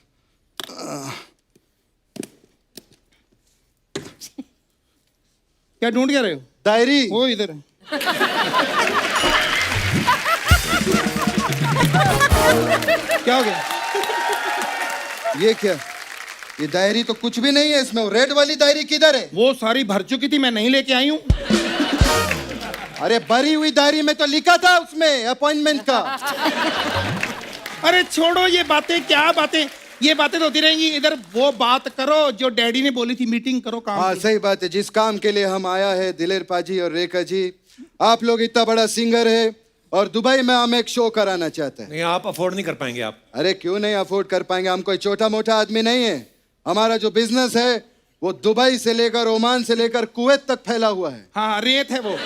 क्या ढूंढ क्या रहे हो? डायरी। वो इधर है। क्या हो गया? ये क्या? ये डायरी तो कुछ भी नहीं है इसमें। वो रेड वाली डायरी किधर है? वो सारी भर चुकी थी, मैं नहीं लेके आई हूँ। अरे भरी हुई डायरी में तो लिखा था उसमें अपॉइंटमेंट का। अरे छोड़ो ये बातें, क्या बातें, ये बातें तो होती रहेंगी। इधर वो बात करो जो डैडी ने बोली थी, मीटिंग करो काम। हाँ सही बात है, जिस काम के लिए हम आया है दिलेर पाजी और रेखा जी, आप लोग इतना बड़ा सिंगर है और दुबई में हम एक शो कराना चाहते हैं। नहीं, आप अफोर्ड नहीं कर पाएंगे आप। अरे क्यों नहीं अफोर्ड कर पाएंगे? हम कोई छोटा मोटा आदमी नहीं है। हमारा जो बिजनेस है वो दुबई से लेकर ओमान से लेकर कुवैत तक फैला हुआ है। हाँ, रेत है वो।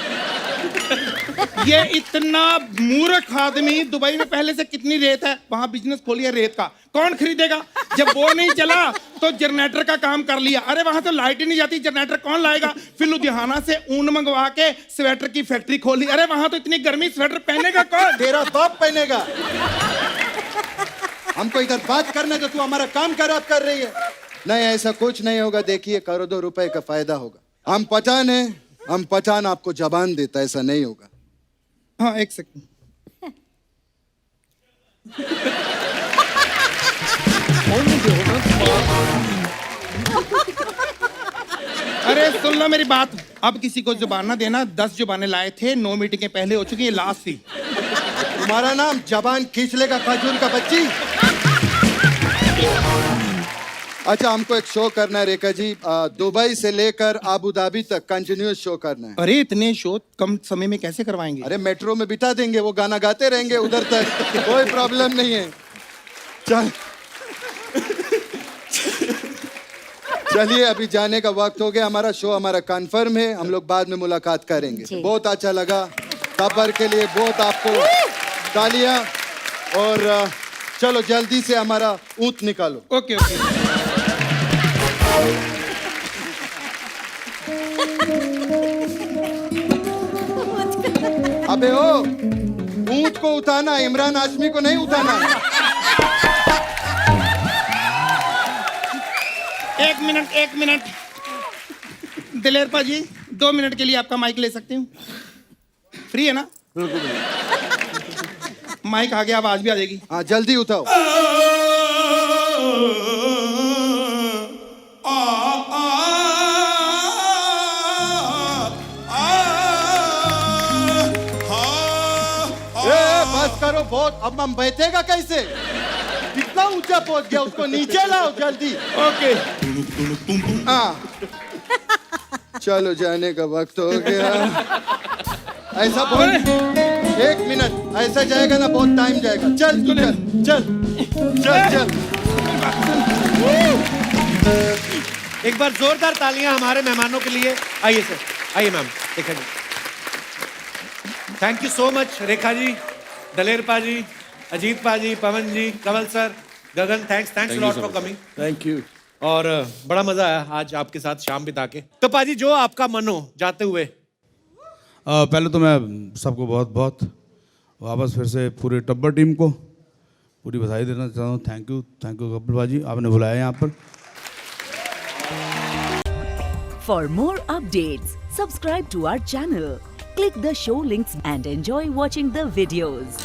ये इतना मूर्ख आदमी, दुबई में पहले से कितनी रेत है, वहां बिजनेस खोलिया रेत का, कौन खरीदेगा? जब वो नहीं चला तो जनरेटर का काम कर लिया। अरे वहां तो लाइट ही नहीं जाती, जनरेटर कौन लाएगा? फिर लुधियाना से ऊन मंगवा के स्वेटर की फैक्ट्री खोली। अरे वहां तो इतनी गर्मी, स्वेटर पहनेगा कौन? तेरा बाप पहनेगा। हमको इधर बात करने तो तू हमारा काम खराब कर रही है। नहीं, ऐसा कुछ नहीं होगा। देखिए, करोड़ों रुपए का फायदा होगा। हम पठान है, हम पठान आपको जबान देता, ऐसा नहीं होगा। हाँ, एक सेकंड। अरे सुन लो मेरी बात, अब किसी को जुबान ना देना। 10 जुबानें लाए थे, 9 मीटिंगें पहले हो चुकी है, लास्ट थी। तुम्हारा नाम जबान खींच लेगा खजूर का बच्ची। अच्छा, हमको एक शो करना है रेखा जी, दुबई से लेकर अबू धाबी तक कंटिन्यूस शो करना है। अरे इतने शो कम समय में कैसे करवाएंगे? अरे मेट्रो में बिठा देंगे, वो गाना गाते रहेंगे उधर तक, कोई प्रॉब्लम नहीं है। चल चलिए, अभी जाने का वक्त हो गया। हमारा शो हमारा कन्फर्म है, हम लोग बाद में मुलाकात करेंगे। बहुत अच्छा लगा, खबर के लिए बहुत आपको तालियां। और चलो जल्दी से हमारा ऊँट निकालो। Okay okay. अबे ओ, ऊँट को उठाना, इमरान हाशमी को नहीं उठाना। एक मिनट दिलेर पाजी, 2 मिनट के लिए आपका माइक ले सकती हूँ? फ्री है ना? बिल्कुल। माइक आ गया, आवाज भी आ जाएगी। हाँ, जल्दी उठाओ। बस करो बहुत, अब हम बैठेगा कैसे? कितना ऊंचा पहुंच गया, उसको नीचे लाओ जल्दी। ओके। चलो, जाने का वक्त हो गया। ऐसा बहुत, 1 मिनट ऐसा जाएगा ना, बहुत टाइम जाएगा। चल तू, चल चल चल चल। एक बार जोरदार तालियां हमारे मेहमानों के लिए। आइए सर, आइए ma'am, Rekha ji. Thank you so much Rekha ji, Daler पाजी, अजीत पाजी, Pawan ji, Kamal sir, Gagan, thanks lot for coming. Thank you. और बड़ा मजा आया आज आपके साथ शाम बिता के। तो पाजी, जो आपका मन हो जाते हुए। पहले तो मैं सबको बहुत बहुत वापस फिर से पूरे टब्बर टीम को पूरी बधाई देना चाहता हूँ। थैंक यू कपिल भाजी, आपने बुलाया यहाँ पर। For more updates, subscribe to our channel, click the show links and enjoy watching the videos.